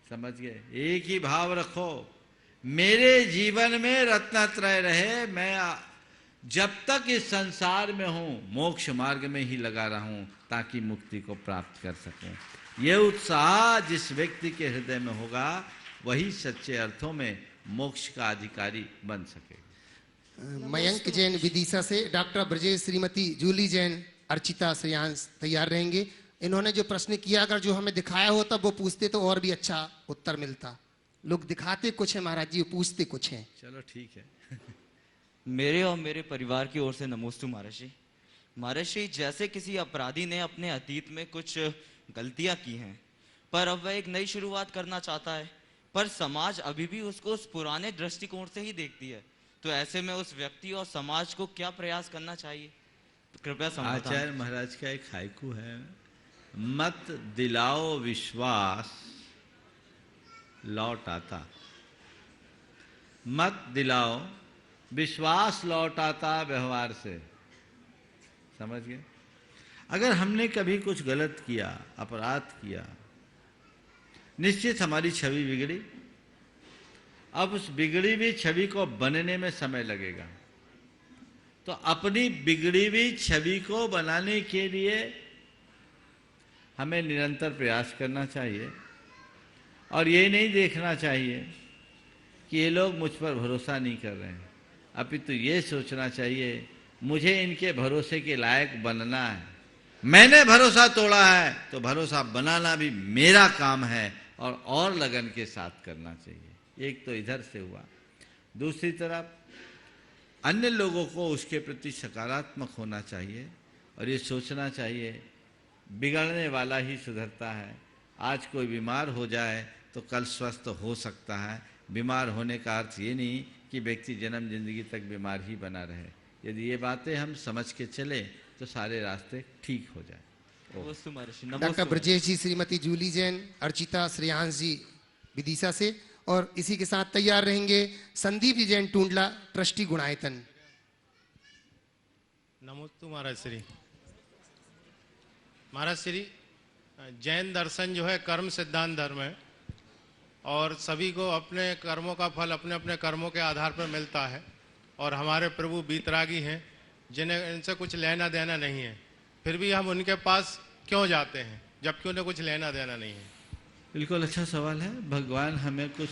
समझ गए? एक ही भाव रखो, मेरे जीवन में रत्नत्रय रहे, मैं जब तक इस संसार में हूं मोक्ष मार्ग में ही लगा रहूं ताकि मुक्ति को प्राप्त कर सकूं। यह उत्साह जिस व्यक्ति के हृदय में होगा वही सच्चे अर्थों में मोक्ष का अधिकारी बन सके। मयंक जैन विदिशा से डॉक्टर ब्रजेश, श्रीमती जूली जैन, अर्चिता, श्रेयांश तैयार रहेंगे। इन्होंने जो प्रश्न किया अगर जो हमें दिखाया होता वो पूछते तो और भी अच्छा उत्तर मिलता। लोग दिखाते कुछ है महाराज जी, पूछते कुछ है। चलो ठीक है। मेरे और मेरे परिवार की ओर से नमोस्तु महाराज जी। महाराज जी, जैसे किसी अपराधी ने अपने अतीत में कुछ गलतियां की हैं, पर अब वह एक नई शुरुआत करना चाहता है, पर समाज अभी भी उसको उस पुराने दृष्टिकोण से ही देखती है, तो ऐसे में उस व्यक्ति और समाज को क्या प्रयास करना चाहिए? तो कृपया समाधान। आचार्य महाराज का एक हाइकू है, मत दिलाओ विश्वास लौट आता, मत दिलाओ विश्वास लौट आता व्यवहार से। समझ गए? अगर हमने कभी कुछ गलत किया, अपराध किया, निश्चित हमारी छवि बिगड़ी। अब उस बिगड़ी हुई छवि को बनने में समय लगेगा, तो अपनी बिगड़ी हुई छवि को बनाने के लिए हमें निरंतर प्रयास करना चाहिए और ये नहीं देखना चाहिए कि ये लोग मुझ पर भरोसा नहीं कर रहे हैं, अपितु ये सोचना चाहिए मुझे इनके भरोसे के लायक बनना है। मैंने भरोसा तोड़ा है तो भरोसा बनाना भी मेरा काम है और लगन के साथ करना चाहिए। एक तो इधर से हुआ। दूसरी तरफ अन्य लोगों को उसके प्रति सकारात्मक होना चाहिए और ये सोचना चाहिए बिगड़ने वाला ही सुधरता है। आज कोई बीमार हो जाए तो कल स्वस्थ हो सकता है। बीमार होने का अर्थ ये नहीं कि व्यक्ति जन्म जिंदगी तक बीमार ही बना रहे। यदि ये बातें हम समझ के चले तो सारे रास्ते ठीक हो जाए। डॉक्टर ब्रजेश जी, श्रीमती जूली जैन, अर्चिता, श्रेयांश जी विदिशा से, और इसी के साथ तैयार रहेंगे संदीप जी जैन टूंडला, ट्रस्टी गुणायतन। नमोस्तु महाराज श्री। महाराज श्री, जैन दर्शन जो है कर्म सिद्धांत धर्म है और सभी को अपने कर्मों का फल अपने अपने कर्मों के आधार पर मिलता है, और हमारे प्रभु बीतरागी हैं जिन्हें इनसे कुछ लेना देना नहीं है, फिर भी हम उनके पास क्यों जाते हैं जबकि उन्हें कुछ लेना देना नहीं है? बिल्कुल अच्छा सवाल है। भगवान हमें कुछ,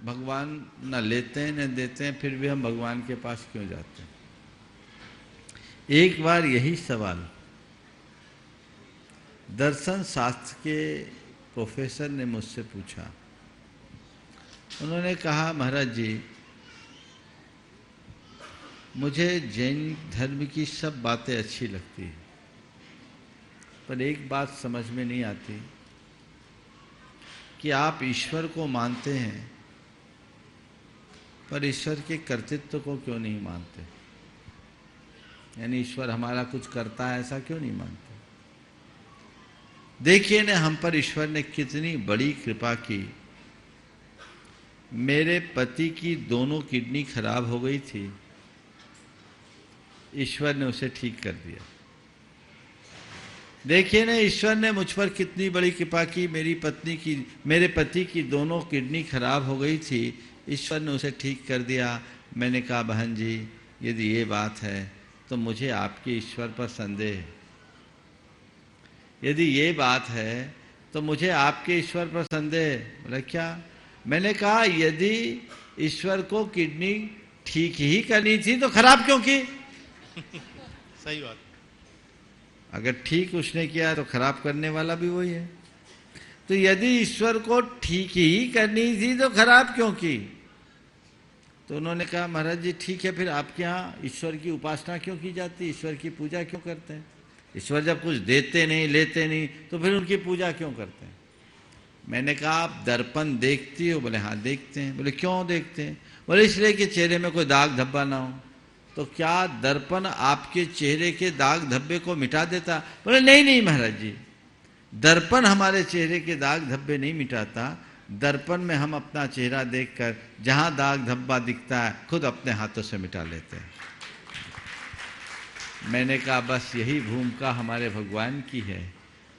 भगवान न लेते हैं न देते हैं, फिर भी हम भगवान के पास क्यों जाते हैं? एक बार यही सवाल दर्शन शास्त्र के प्रोफेसर ने मुझसे पूछा। उन्होंने कहा, महाराज जी मुझे जैन धर्म की सब बातें अच्छी लगती है, पर एक बात समझ में नहीं आती कि आप ईश्वर को मानते हैं पर ईश्वर के कर्तृत्व को क्यों नहीं मानते? यानी ईश्वर हमारा कुछ करता है ऐसा क्यों नहीं मानते? देखिए ना, हम पर ईश्वर ने कितनी बड़ी कृपा की। मेरे पति की दोनों किडनी खराब हो गई थी, ईश्वर ने उसे ठीक कर दिया। देखिए ना, ईश्वर ने मुझ पर कितनी बड़ी कृपा की। मेरे पति की दोनों किडनी खराब हो गई थी, ईश्वर ने उसे ठीक कर दिया। मैंने कहा बहन जी, यदि ये बात है तो मुझे आपके ईश्वर पर संदेह है। यदि ये बात है तो मुझे आपके ईश्वर पर संदेह है। बोला क्या? मैंने कहा यदि ईश्वर को किडनी ठीक ही करनी थी तो खराब क्यों की? सही बात। अगर ठीक उसने किया तो खराब करने वाला भी वही है। तो यदि ईश्वर को ठीक ही करनी थी तो खराब क्यों की? तो उन्होंने कहा महाराज जी ठीक है, फिर आपके यहाँ ईश्वर की उपासना क्यों की जाती, ईश्वर की पूजा क्यों करते हैं? ईश्वर जब कुछ देते नहीं, लेते नहीं, तो फिर उनकी पूजा क्यों करते हैं? मैंने कहा आप दर्पण देखती हो? बोले हाँ देखते हैं। बोले क्यों देखते हैं? बोले इसलिए कि चेहरे में कोई दाग धब्बा ना हो। तो क्या दर्पण आपके चेहरे के दाग धब्बे को मिटा देता? बोले नहीं नहीं महाराज जी, दर्पण हमारे चेहरे के दाग धब्बे नहीं मिटाता। दर्पण में हम अपना चेहरा देखकर जहां दाग धब्बा दिखता है खुद अपने हाथों से मिटा लेते हैं। मैंने कहा बस यही भूमिका हमारे भगवान की है।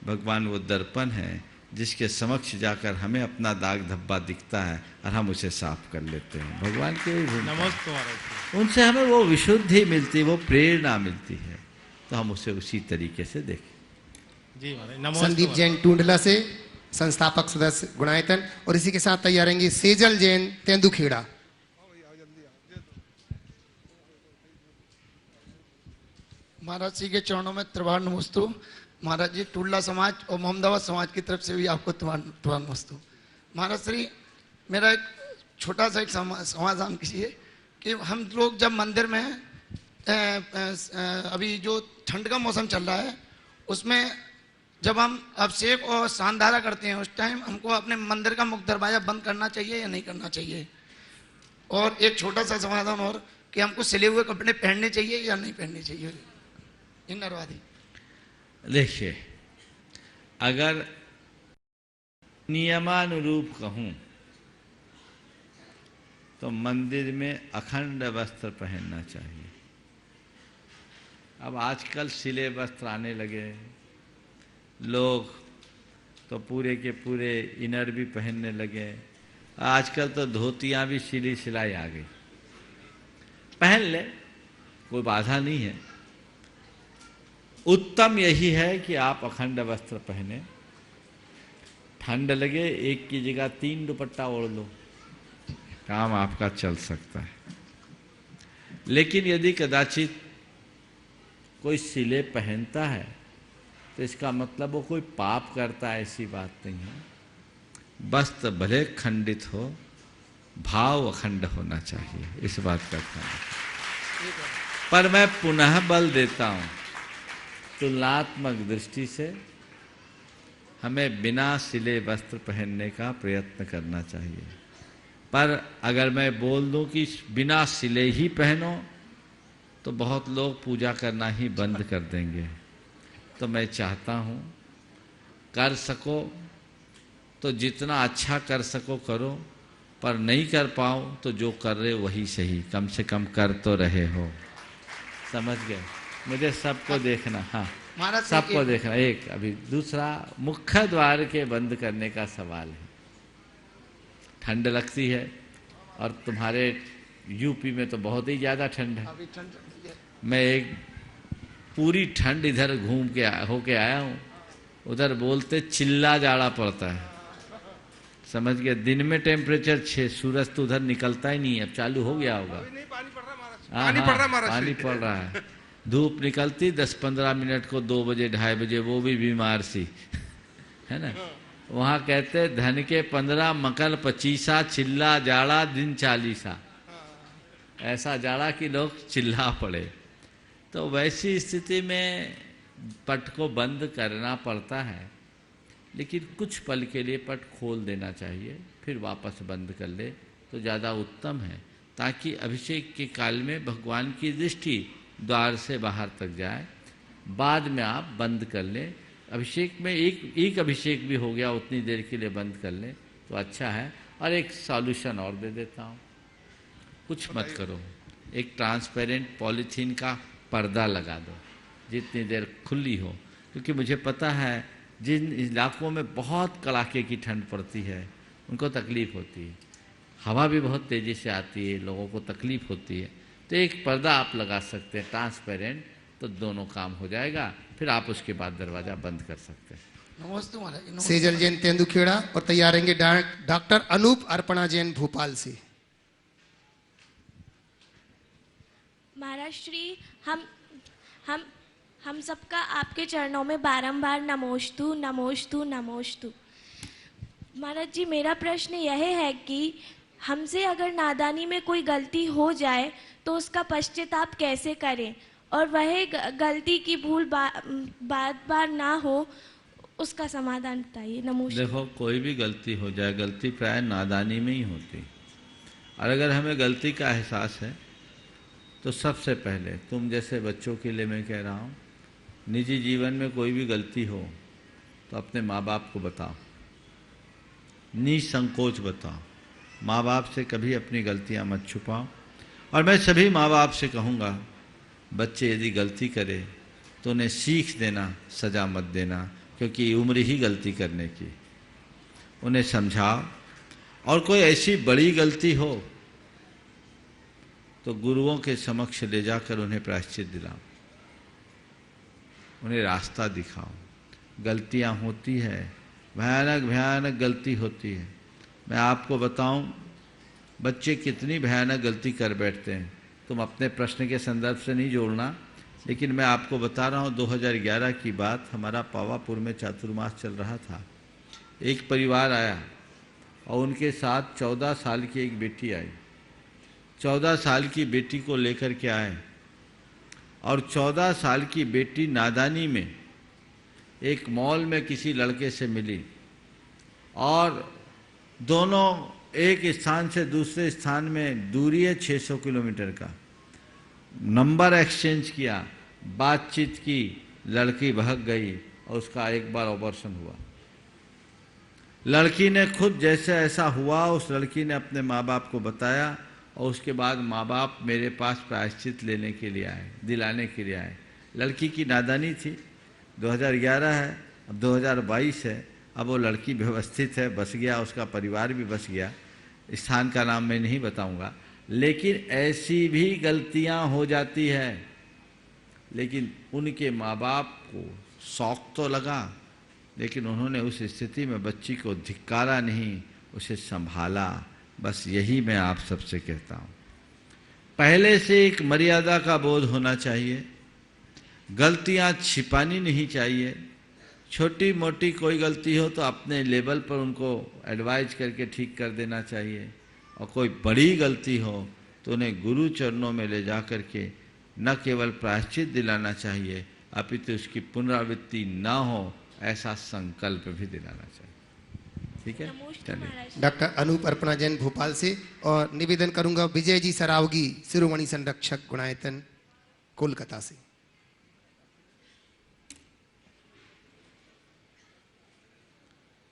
भगवान वो दर्पण है जिसके समक्ष जाकर हमें अपना दाग धब्बा दिखता है और हम उसे साफ कर लेते हैं। भगवान के भूमिका, उनसे हमें वो विशुद्धि मिलती है, वो प्रेरणा मिलती है, तो हम उसे उसी तरीके से देखें। जी संदीप जैन टूंडला से संस्थापक सदस्य गुणायतन, और इसी के साथ तैयार रहेंगे सेजल जैन तेंदुखेड़ा। महाराज जी के चरणों में त्रिवार नमस्तु। महाराज जी, टुल्ला समाज और मोहम्मदाबाद समाज की तरफ से भी आपको त्रिवार नमस्तु। महाराज श्री, मेरा एक छोटा सा एक समाधान कीजिए कि हम लोग जब मंदिर में अभी जो ठंड का मौसम चल रहा है उसमें जब हम अभिषेक और सांधारा करते हैं उस टाइम हमको अपने मंदिर का मुख्य दरवाजा बंद करना चाहिए या नहीं करना चाहिए? और एक छोटा सा समाधान और कि हमको सिले हुए कपड़े पहनने चाहिए या नहीं पहनने चाहिए? देखिए, अगर नियमानुरूप कहूं तो मंदिर में अखंड वस्त्र पहनना चाहिए। अब आजकल सिले वस्त्र आने लगे, लोग तो पूरे के पूरे इनर भी पहनने लगे। आजकल तो धोतियां भी सिली सिलाई आ गई, पहन ले, कोई बाधा नहीं है। उत्तम यही है कि आप अखंड वस्त्र पहने। ठंड लगे एक की जगह 3 दुपट्टा ओढ़ लो, काम आपका चल सकता है। लेकिन यदि कदाचित कोई सिले पहनता है तो इसका मतलब वो कोई पाप करता है, ऐसी बात नहीं है। वस्त्र भले खंडित हो, भाव अखंड होना चाहिए, इस बात का ध्यान रखें। पर मैं पुनः बल देता हूं, तुलनात्मक दृष्टि से हमें बिना सिले वस्त्र पहनने का प्रयत्न करना चाहिए। पर अगर मैं बोल दूं कि बिना सिले ही पहनो तो बहुत लोग पूजा करना ही बंद कर देंगे। तो मैं चाहता हूं कर सको तो जितना अच्छा कर सको करो, पर नहीं कर पाओ तो जो कर रहे वही सही, कम से कम कर तो रहे हो। समझ गए? मुझे सबको देखना, हाँ सबको देखना। एक अभी दूसरा, मुख्य द्वार के बंद करने का सवाल है। ठंड लगती है और तुम्हारे यूपी में तो बहुत ही ज्यादा ठंड है। मैं एक पूरी ठंड इधर घूम के होके आया हूँ, उधर बोलते चिल्ला जाड़ा पड़ता है। समझ गए? दिन में टेम्परेचर 6, सूरज तो उधर निकलता ही नहीं है, अब चालू हो गया होगा। पानी पड़ रहा है, धूप निकलती 10-15 मिनट को 2 बजे 2:30 बजे, वो भी बीमार सी है ना। वहां कहते धन के 15 मकर 25, चिल्ला जाड़ा दिन 40। ऐसा जाड़ा कि लोग चिल्ला पड़े। तो वैसी स्थिति में पट को बंद करना पड़ता है, लेकिन कुछ पल के लिए पट खोल देना चाहिए, फिर वापस बंद कर ले तो ज़्यादा उत्तम है, ताकि अभिषेक के काल में भगवान की दृष्टि द्वार से बाहर तक जाए। बाद में आप बंद कर लें। अभिषेक में एक अभिषेक भी हो गया, उतनी देर के लिए बंद कर लें तो अच्छा है। और एक सॉल्यूशन और दे देता हूँ, कुछ मत करो। एक ट्रांसपेरेंट पॉलीथीन का पर्दा लगा दो जितनी देर खुली हो, क्योंकि मुझे पता है जिन इलाकों में बहुत कड़ाके की ठंड पड़ती है उनको तकलीफ़ होती है, हवा भी बहुत तेज़ी से आती है, लोगों को तकलीफ़ होती है। तो एक पर्दा आप लगा सकते हैं ट्रांसपेरेंट, तो दोनों काम हो जाएगा, फिर आप उसके बाद दरवाज़ा बंद कर सकते हैं। नमस्ते महाराज। सेजल जैन तेंदुखेड़ा और तैयार रहेंगे डॉक्टर अनूप अर्पणा जैन भोपाल से। महाराज श्री, हम सबका आपके चरणों में बारंबार नमोस्तु नमोस्तु नमोस्तु। महाराज जी, मेरा प्रश्न यह है कि हमसे अगर नादानी में कोई गलती हो जाए तो उसका पश्चाताप कैसे करें, और वह गलती की भूल बार बार ना हो, उसका समाधान बताइए। नमोस्तु। देखो, कोई भी गलती हो जाए, गलती प्राय नादानी में ही होती, और अगर हमें गलती का एहसास है तो सबसे पहले तुम जैसे बच्चों के लिए मैं कह रहा हूँ, निजी जीवन में कोई भी गलती हो तो अपने माँ बाप को बताओ, निसंकोच बताओ। माँ बाप से कभी अपनी गलतियाँ मत छुपाओ। और मैं सभी माँ बाप से कहूँगा, बच्चे यदि गलती करे तो उन्हें सीख देना, सज़ा मत देना, क्योंकि उम्र ही गलती करने की। उन्हें समझाओ, और कोई ऐसी बड़ी गलती हो तो गुरुओं के समक्ष ले जाकर उन्हें प्रायश्चित दिलाओ, उन्हें रास्ता दिखाओ। गलतियाँ होती है, भयानक भयानक गलती होती है। मैं आपको बताऊं, बच्चे कितनी भयानक गलती कर बैठते हैं। तुम अपने प्रश्न के संदर्भ से नहीं जोड़ना, लेकिन मैं आपको बता रहा हूं, 2011 की बात, हमारा पावापुर में चातुर्मास चल रहा था। एक परिवार आया और उनके साथ 14 साल की एक बेटी आई। 14 साल की बेटी को लेकर के आए, और 14 साल की बेटी नादानी में एक मॉल में किसी लड़के से मिली, और दोनों एक स्थान से दूसरे स्थान में दूरी है 600 किलोमीटर का, नंबर एक्सचेंज किया, बातचीत की, लड़की भाग गई और उसका एक बार ऑपरेशन हुआ। लड़की ने खुद जैसे ऐसा हुआ उस लड़की ने अपने माँ बाप को बताया, और उसके बाद माँ बाप मेरे पास प्रायश्चित लेने के लिए आए, दिलाने के लिए आए। लड़की की नादानी थी, 2011 है, अब 2022 है, अब वो लड़की व्यवस्थित है, बस गया, उसका परिवार भी बस गया। स्थान का नाम मैं नहीं बताऊंगा, लेकिन ऐसी भी गलतियां हो जाती है। लेकिन उनके माँ बाप को शौक तो लगा, लेकिन उन्होंने उस स्थिति में बच्ची को धिक्कारा नहीं, उसे संभाला। बस यही मैं आप सबसे कहता हूँ, पहले से एक मर्यादा का बोध होना चाहिए, गलतियाँ छिपानी नहीं चाहिए। छोटी मोटी कोई गलती हो तो अपने लेवल पर उनको एडवाइज करके ठीक कर देना चाहिए, और कोई बड़ी गलती हो तो उन्हें गुरु चरणों में ले जा करके न केवल प्रायश्चित दिलाना चाहिए, अपितु उसकी पुनरावृत्ति न हो ऐसा संकल्प भी दिलाना चाहिए। ठीक है, चलिए। डॉक्टर अनूप अर्पणा जैन भोपाल से, और निवेदन करूंगा विजय जी सरावगी, शिरोमणि संरक्षक गुणायतन कोलकाता से।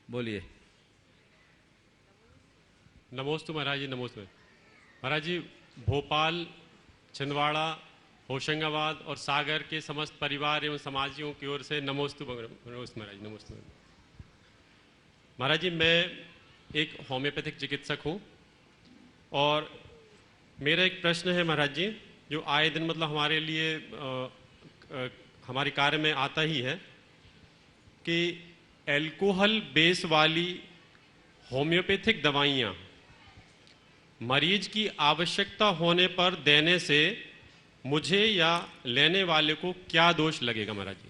बोलिए। नमोस्तु महाराज जी, नमोस्तु महाराज जी। भोपाल, छिंदवाड़ा, होशंगाबाद और सागर के समस्त परिवार एवं समाजियों की ओर से नमोस्तु नमोस्तु महाराज, नमोस्तु महाराज जी। मैं एक होम्योपैथिक चिकित्सक हूँ, और मेरा एक प्रश्न है महाराज जी, जो आए दिन मतलब हमारे लिए हमारे कार्य में आता ही है, कि एल्कोहल बेस वाली होम्योपैथिक दवाइयाँ मरीज की आवश्यकता होने पर देने से मुझे या लेने वाले को क्या दोष लगेगा महाराज जी?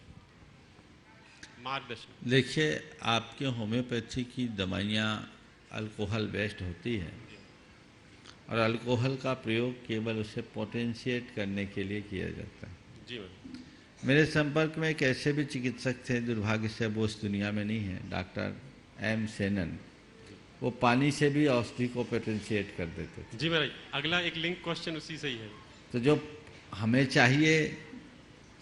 मार्गदर्शन। देखिए, आपके होम्योपैथी की दवाइयाँ अल्कोहल बेस्ड होती है, और अल्कोहल का प्रयोग केवल उसे पोटेंशिएट करने के लिए किया जाता है। जी मैम। मेरे संपर्क में एक ऐसे भी चिकित्सक थे, दुर्भाग्य से वो इस दुनिया में नहीं है, डॉक्टर एम सेनन। वो पानी से भी औषधि को पोटेंशिएट कर देते थे। जी महाराज, अगला एक लिंक क्वेश्चन उसी से ही है। तो जो हमें चाहिए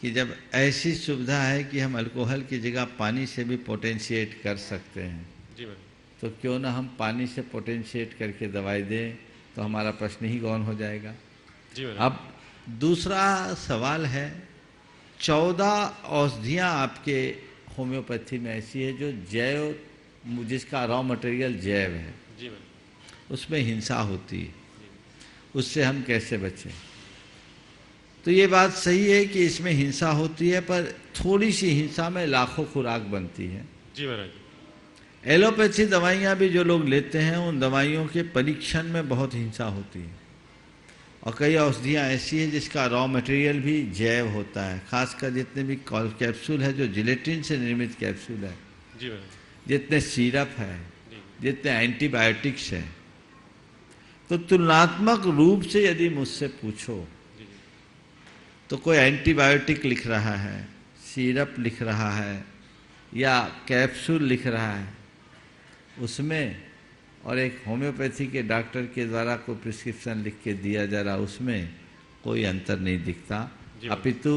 कि जब ऐसी सुविधा है कि हम अल्कोहल की जगह पानी से भी पोटेंशिएट कर सकते हैं, जी मैम, तो क्यों ना हम पानी से पोटेंशिएट करके दवाई दें, तो हमारा प्रश्न ही गौन हो जाएगा। जी मैम। अब दूसरा सवाल है, 14 औषधियाँ आपके होम्योपैथी में ऐसी है जो जैव, जिसका रॉ मटेरियल जैव है, जी मैम, उसमें हिंसा होती है, उससे हम कैसे बचें? तो ये बात सही है कि इसमें हिंसा होती है, पर थोड़ी सी हिंसा में लाखों खुराक बनती है। जी महाराज। एलोपैथी दवाइयाँ भी जो लोग लेते हैं, उन दवाइयों के परीक्षण में बहुत हिंसा होती है, और कई औषधियाँ ऐसी हैं जिसका रॉ मटेरियल भी जैव होता है, खासकर जितने भी कैप्सूल है जो जिलेटिन से निर्मित कैप्सूल है, जी महाराज, जितने सिरप है, जितने एंटीबायोटिक्स है। तो तुलनात्मक रूप से यदि मुझसे पूछो तो कोई एंटीबायोटिक लिख रहा है, सिरप लिख रहा है या कैप्सूल लिख रहा है, उसमें और एक होम्योपैथी के डॉक्टर के द्वारा कोई प्रिस्क्रिप्शन लिख के दिया जा रहा, उसमें कोई अंतर नहीं दिखता। अपितु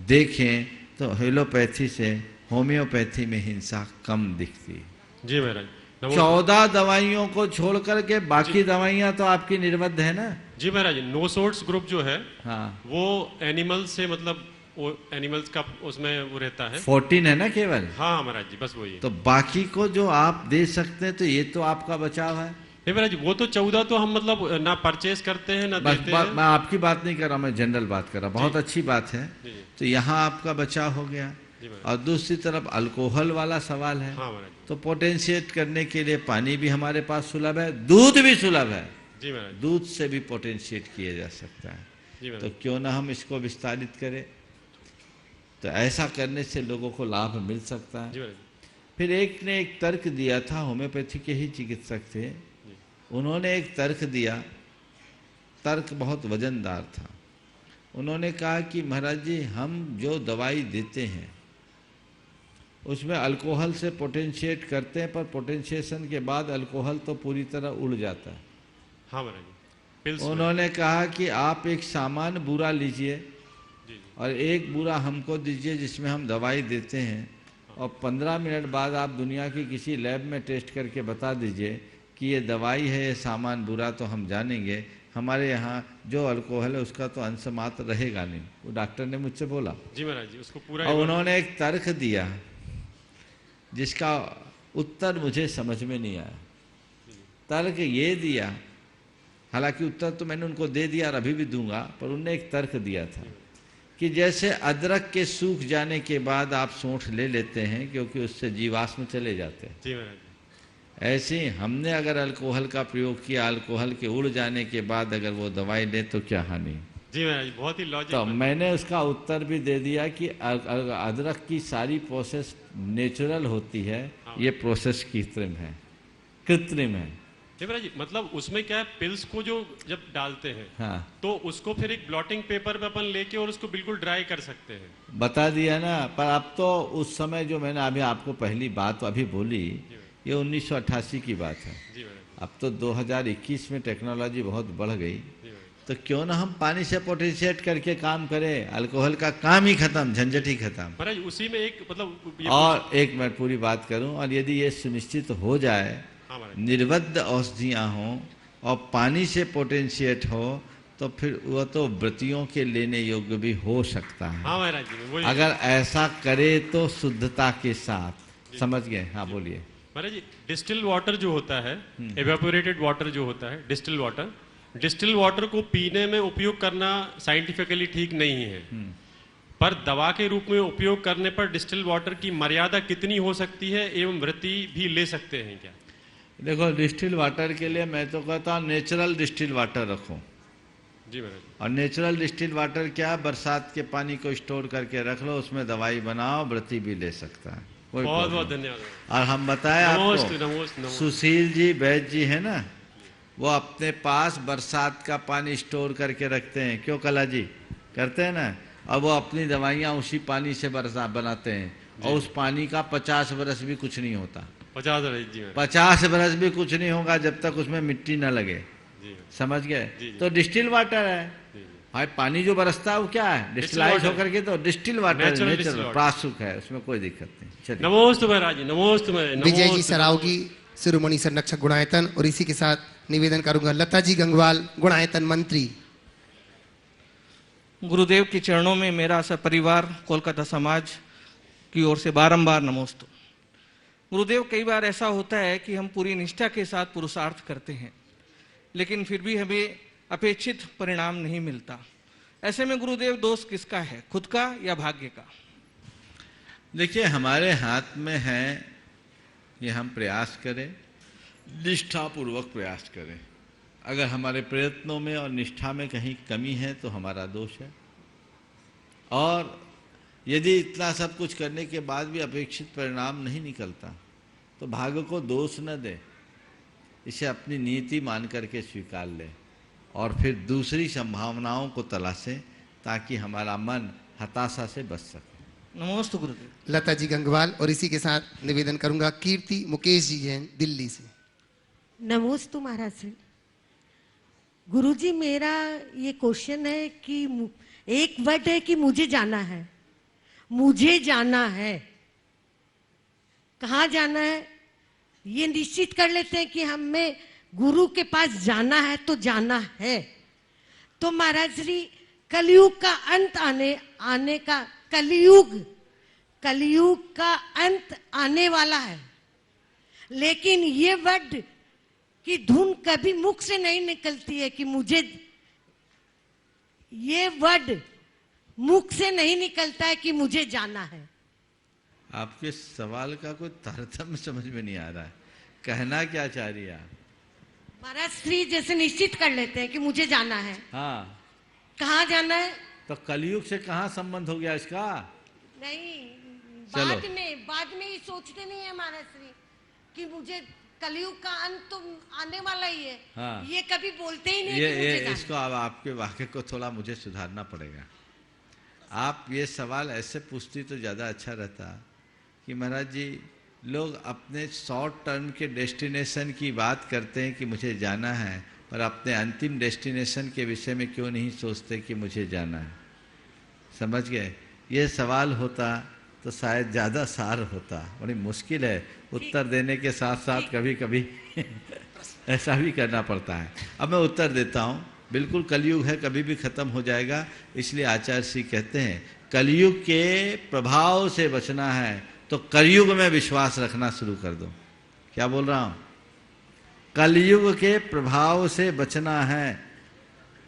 देखें तो एलोपैथी से होम्योपैथी में हिंसा कम दिखती है। जी महाराज। 14 दवाइयों को छोड़ करके बाकी दवाइयां तो आपकी निर्बद्ध है ना? जी महाराज। नो सोर्स ग्रुप जो है, हाँ, वो एनिमल से, मतलब वो एनिमल्स का उसमें वो रहता है। 14 है ना केवल? हाँ महाराज जी, बस वही। तो बाकी को जो आप दे सकते हैं, तो ये तो आपका बचाव है। नहीं महाराज जी, वो तो 14 तो हम मतलब ना परचेज करते हैं ना देते हैं। मैं आपकी बात नहीं कर रहा, मैं जनरल बात कर रहा। बहुत अच्छी बात है। तो यहाँ आपका बचाव हो गया। और दूसरी तरफ अल्कोहल वाला सवाल है। हाँ महाराज। तो पोटेंशिएट करने के लिए पानी भी हमारे पास सुलभ है, दूध भी सुलभ है। जी महाराज। दूध से भी पोटेंशिएट किया जा सकता है। तो क्यों ना हम इसको विस्तारित करें? तो ऐसा करने से लोगों को लाभ मिल सकता है। फिर एक ने एक तर्क दिया था, होम्योपैथी के ही चिकित्सक थे, उन्होंने एक तर्क दिया, तर्क बहुत वजनदार था। उन्होंने कहा कि महाराज जी, हम जो दवाई देते हैं उसमें अल्कोहल से पोटेंशिएट करते हैं, पर पोटेंशिएशन के बाद अल्कोहल तो पूरी तरह उड़ जाता है। हाँ महाराज। उन्होंने कहा कि आप एक सामान्य बूरा लीजिए और एक बूरा हमको दीजिए जिसमें हम दवाई देते हैं, और 15 मिनट बाद आप दुनिया की किसी लैब में टेस्ट करके बता दीजिए कि ये दवाई है, ये सामान बुरा, तो हम जानेंगे हमारे यहाँ जो अल्कोहल है उसका तो अंश मात्र रहेगा नहीं। वो डॉक्टर ने मुझसे बोला। जी महाराज जी, उसको पूरा। और उन्होंने एक तर्क दिया जिसका उत्तर मुझे समझ में नहीं आया। तर्क ये दिया, हालांकि उत्तर तो मैंने उनको दे दिया और अभी भी दूंगा, पर उनने एक तर्क दिया था कि जैसे अदरक के सूख जाने के बाद आप सोंठ ले लेते हैं क्योंकि उससे जीवाश्म चले जाते हैं, जी महाराज, ऐसे ही हमने अगर अल्कोहल का प्रयोग किया, अल्कोहल के उड़ जाने के बाद अगर वो दवाई ले तो क्या हानि? जी महाराज, बहुत ही लॉजिक। तो मैंने उसका उत्तर भी दे दिया कि अदरक की सारी प्रोसेस नेचुरल होती है, ये प्रोसेस कृत्रिम है, कृत्रिम है। महाराज जी, मतलब उसमें क्या है, पिल्स को जो जब डालते हैं, हाँ, तो उसको फिर एक ब्लॉटिंग पेपर पे अपन लेके और उसको बिल्कुल ड्राई कर सकते हैं। बता दिया ना। पर अब तो उस समय जो मैंने अभी आपको पहली बात अभी बोली, ये 1988 की बात है। अब तो 2021 में टेक्नोलॉजी बहुत बढ़ गई, तो क्यों ना हम पानी से पोटेंशिएट करके काम करें, अल्कोहल का काम ही खत्म, झंझट ही खत्म। महाराज उसी में एक मतलब और एक मिनट पूरी बात करूं, और यदि ये सुनिश्चित हो जाए निर्बद्ध औषधियाँ हों और पानी से पोटेंशिएट हो, तो फिर वह तो व्रतियों के लेने योग्य भी हो सकता है। हाँ महाराज जी, वही। अगर ऐसा करे तो शुद्धता के साथ। समझ गए? हाँ बोलिए। महाराज जी, डिस्टिल वाटर जो होता है, एवेपोरेटेड वाटर जो होता है, डिस्टिल वाटर को पीने में उपयोग करना साइंटिफिकली ठीक नहीं है, पर दवा के रूप में उपयोग करने पर डिस्टिल वाटर की मर्यादा कितनी हो सकती है एवं व्रती भी ले सकते हैं क्या? देखो, डिस्टिल वाटर के लिए मैं तो कहता हूँ नेचुरल डिस्टिल वाटर रखो। जी महाराज। और नेचुरल डिस्टिल वाटर क्या, बरसात के पानी को स्टोर करके रख लो, उसमें दवाई बनाओ, व्रती भी ले सकता है। बहुत बहुत धन्यवाद। और हम बताएं आपको, सुशील जी वैद्य जी है ना, वो अपने पास बरसात का पानी स्टोर करके रखते हैं। क्यों कला जी? करते हैं ना। और वो अपनी दवाइयाँ उसी पानी से बरसात बनाते हैं, और उस पानी का 50 बरस भी कुछ नहीं होता। 50 बरस भी कुछ नहीं होगा जब तक उसमें मिट्टी न लगे। समझ गए? तो डिस्टिल वाटर है भाई, पानी जो बरसता है वो क्या है, डिस्टिलाइज होकर के, तो डिस्टिल वाटर नेचुरल प्रासुक है, उसमें कोई दिक्कत नहीं। चलिए, नमोस्तु महाराज, नमोस्तु। विजय जी सरावगी, शिरोमणि संरक्षक गुणायतन, और इसी के साथ निवेदन करूंगा लता जी गंगवाल, गुणायतन मंत्री। गुरुदेव के चरणों में मेरा परिवार कोलकाता समाज की ओर से बारंबार नमोस्तु। गुरुदेव, कई बार ऐसा होता है कि हम पूरी निष्ठा के साथ पुरुषार्थ करते हैं, लेकिन फिर भी हमें अपेक्षित परिणाम नहीं मिलता। ऐसे में गुरुदेव दोष किसका है, खुद का या भाग्य का? देखिए, हमारे हाथ में है कि हम प्रयास करें, निष्ठापूर्वक प्रयास करें। अगर हमारे प्रयत्नों में और निष्ठा में कहीं कमी है तो हमारा दोष है, और यदि इतना सब कुछ करने के बाद भी अपेक्षित परिणाम नहीं निकलता तो भाग्य को दोष न दे, इसे अपनी नीति मान करके स्वीकार ले और फिर दूसरी संभावनाओं को तलाशें ताकि हमारा मन हताशा से बच सके। नमस्ते गुरुदेव। लता जी गंगवाल, और इसी के साथ निवेदन करूंगा कीर्ति मुकेश जी जैन दिल्ली से। नमोस्तु महाराज श्री। गुरुजी, मेरा ये क्वेश्चन है कि एक वर्ड है कि मुझे जाना है, मुझे जाना है, कहाँ जाना है ये निश्चित कर लेते हैं कि हमें गुरु के पास जाना है तो जाना है। तो महाराज श्री, कलयुग का अंत आने का कलयुग का अंत आने वाला है, लेकिन ये वर्ड की धुन कभी मुख से नहीं निकलती है कि मुझे, ये वर्ड मुख से नहीं निकलता है कि मुझे जाना है। आपके सवाल का कोई तारतम्य समझ में नहीं आ रहा है, कहना क्या चाह रही है आप? महाराज श्री, जैसे निश्चित कर लेते हैं कि मुझे जाना है, हाँ, कहाँ जाना है? तो कलयुग से कहाँ संबंध हो गया इसका? नहीं, चलो। बाद में ही सोचते नहीं है महाराज श्री कि मुझे कलयुग का अंत तो आने वाला ही है। हाँ। ये कभी बोलते ही नहीं ये कि मुझे इसको अब आपके वाक्य को थोड़ा मुझे सुधारना पड़ेगा। आप ये सवाल ऐसे पूछती तो ज़्यादा अच्छा रहता कि महाराज जी, लोग अपने शॉर्ट टर्म के डेस्टिनेशन की बात करते हैं कि मुझे जाना है, पर अपने अंतिम डेस्टिनेशन के विषय में क्यों नहीं सोचते कि मुझे जाना है। समझ गए? ये सवाल होता तो शायद ज़्यादा सार होता। बड़ी मुश्किल है उत्तर देने के साथ साथ कभी कभी ऐसा भी करना पड़ता है। अब मैं उत्तर देता हूँ। बिल्कुल कलयुग है, कभी भी ख़त्म हो जाएगा, इसलिए आचार्य श्री कहते हैं कलयुग के प्रभाव से बचना है तो कलयुग में विश्वास रखना शुरू कर दो। क्या बोल रहा हूँ? कलयुग के प्रभाव से बचना है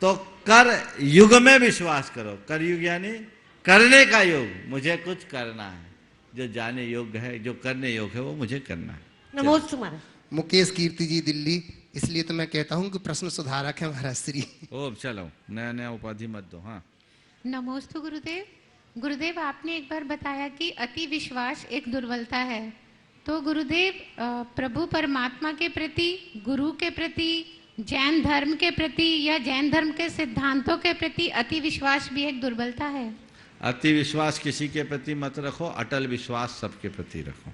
तो कर युग में विश्वास करो। कलयुग यानी करने का योग, मुझे कुछ करना है, जो जाने योग्य है, जो करने योग्य है वो मुझे करना है। नमोस्तु महाराज। मुकेश कीर्ति जी दिल्ली, इसलिए तो मैं कहता हूँ कि प्रश्न सुधारक है महाराज श्री। ओ चलो, नया नया उपाधि मत दो। हाँ, नमोस्तु गुरुदेव। गुरुदेव, आपने एक बार बताया कि अति विश्वास एक दुर्बलता है, तो गुरुदेव प्रभु परमात्मा के प्रति, गुरु के प्रति, जैन धर्म के प्रति या जैन धर्म के सिद्धांतों के प्रति अति विश्वास भी एक दुर्बलता है? अति विश्वास किसी के प्रति मत रखो, अटल विश्वास सबके प्रति रखो।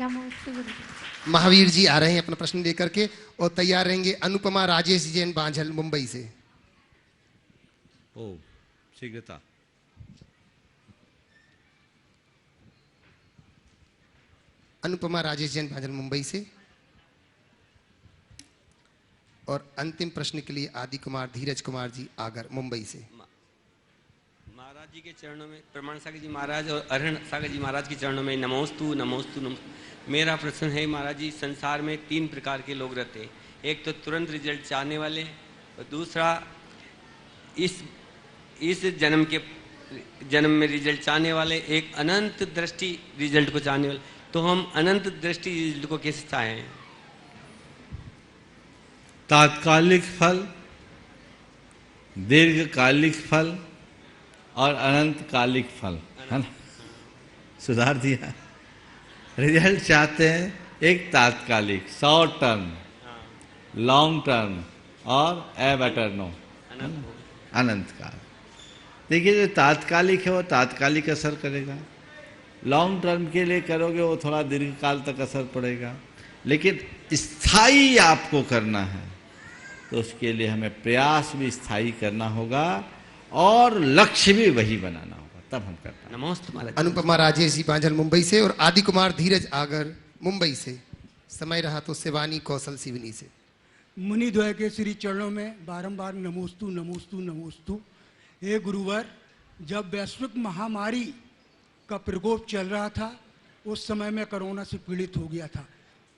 नमोस्तु गुरुदेव। महावीर जी आ रहे हैं अपना प्रश्न लेकर के, और तैयार रहेंगे अनुपमा राजेश जैन बांझल मुंबई से। ओ शीघ्रता। अनुपमा राजेश जैन बांझल मुंबई से। और अंतिम प्रश्न के लिए आदि कुमार धीरज कुमार जी आगर मुंबई से। महाराज जी के चरणों में, प्रमाण सागर जी महाराज और अरहण सागर जी महाराज के चरणों में नमोस्तु नमोस्तु नमोस्तु। मेरा प्रश्न है महाराज जी, संसार में 3 प्रकार के लोग रहते हैं। एक तो तुरंत रिजल्ट चाहने वाले, और दूसरा इस जन्म में रिजल्ट चाहने वाले, एक अनंत दृष्टि रिजल्ट को चाहने वाले। तो हम अनंत दृष्टि रिजल्ट को कैसे चाहें? तात्कालिक फल, दीर्घकालिक फल और अनंतकालिक फल, है ना? सुधार दिया। रिजल्ट चाहते हैं एक तात्कालिक, शॉर्ट टर्म, लॉन्ग टर्म और एब एटर्नो, अनंत काल। देखिए, जो तात्कालिक है वो तात्कालिक असर करेगा, लॉन्ग टर्म के लिए करोगे वो थोड़ा दीर्घ काल तक असर पड़ेगा, लेकिन स्थायी आपको करना है तो उसके लिए हमें प्रयास भी स्थायी करना होगा और लक्ष्य भी वही बनाना होगा, तब हम करते हैं। नमस्ते। अनुपमा राजेश जी बांझल मुंबई से और आदि कुमार धीरज आगर मुंबई से। समय रहा तो शिवानी कौशल सिवनी से। मुनि द्वय के श्री चरणों में बारंबार नमोस्तु नमोस्तु नमोस्तु। हे गुरुवर, जब वैश्विक महामारी का प्रकोप चल रहा था उस समय मैं कोरोना से पीड़ित हो गया था,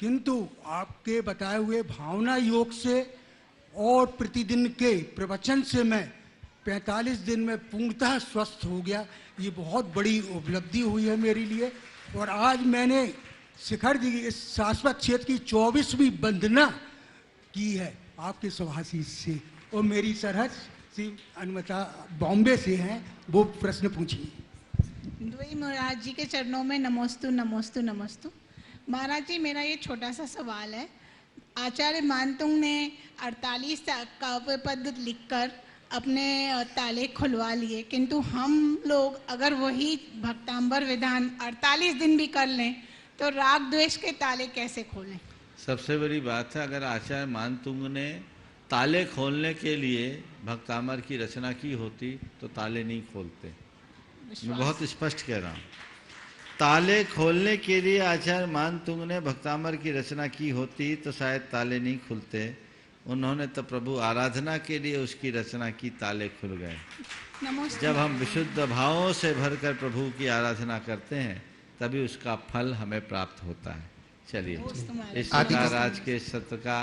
किंतु आपके बताए हुए भावना योग से और प्रतिदिन के प्रवचन से मैं 45 दिन में पूर्णतः स्वस्थ हो गया। ये बहुत बड़ी उपलब्धि हुई है मेरे लिए। और आज मैंने शिखर जी इस शाश्वत क्षेत्र की 24वीं वंदना की है आपके शुभाशीष से। और मेरी सरहद श्री अनुमता बॉम्बे से हैं, वो प्रश्न पूछिए। द्वई महाराज जी के चरणों में नमोस्तु नमोस्तु नमोस्तु। महाराज जी, मेरा ये छोटा सा सवाल है। आचार्य मानतुंग ने 48 काव्य पद लिखकर अपने ताले खुलवा लिए, किंतु हम लोग अगर वही भक्तांबर विधान 48 दिन भी कर लें तो राग द्वेष के ताले कैसे खोलें? सबसे बड़ी बात है, अगर आचार्य मानतुंग ने ताले खोलने के लिए भक्तामर की रचना की होती तो ताले नहीं खोलते। मैं बहुत स्पष्ट कह रहा हूँ, ताले खोलने के लिए आचार्य मानतुंग ने भक्तामर की रचना की होती तो शायद ताले नहीं खुलते। उन्होंने तो प्रभु आराधना के लिए उसकी रचना की, ताले खुल गए। जब हम विशुद्ध भावों से भरकर प्रभु की आराधना करते हैं तभी उसका फल हमें प्राप्त होता है। चलिए, इस प्रकार आज के सत्र का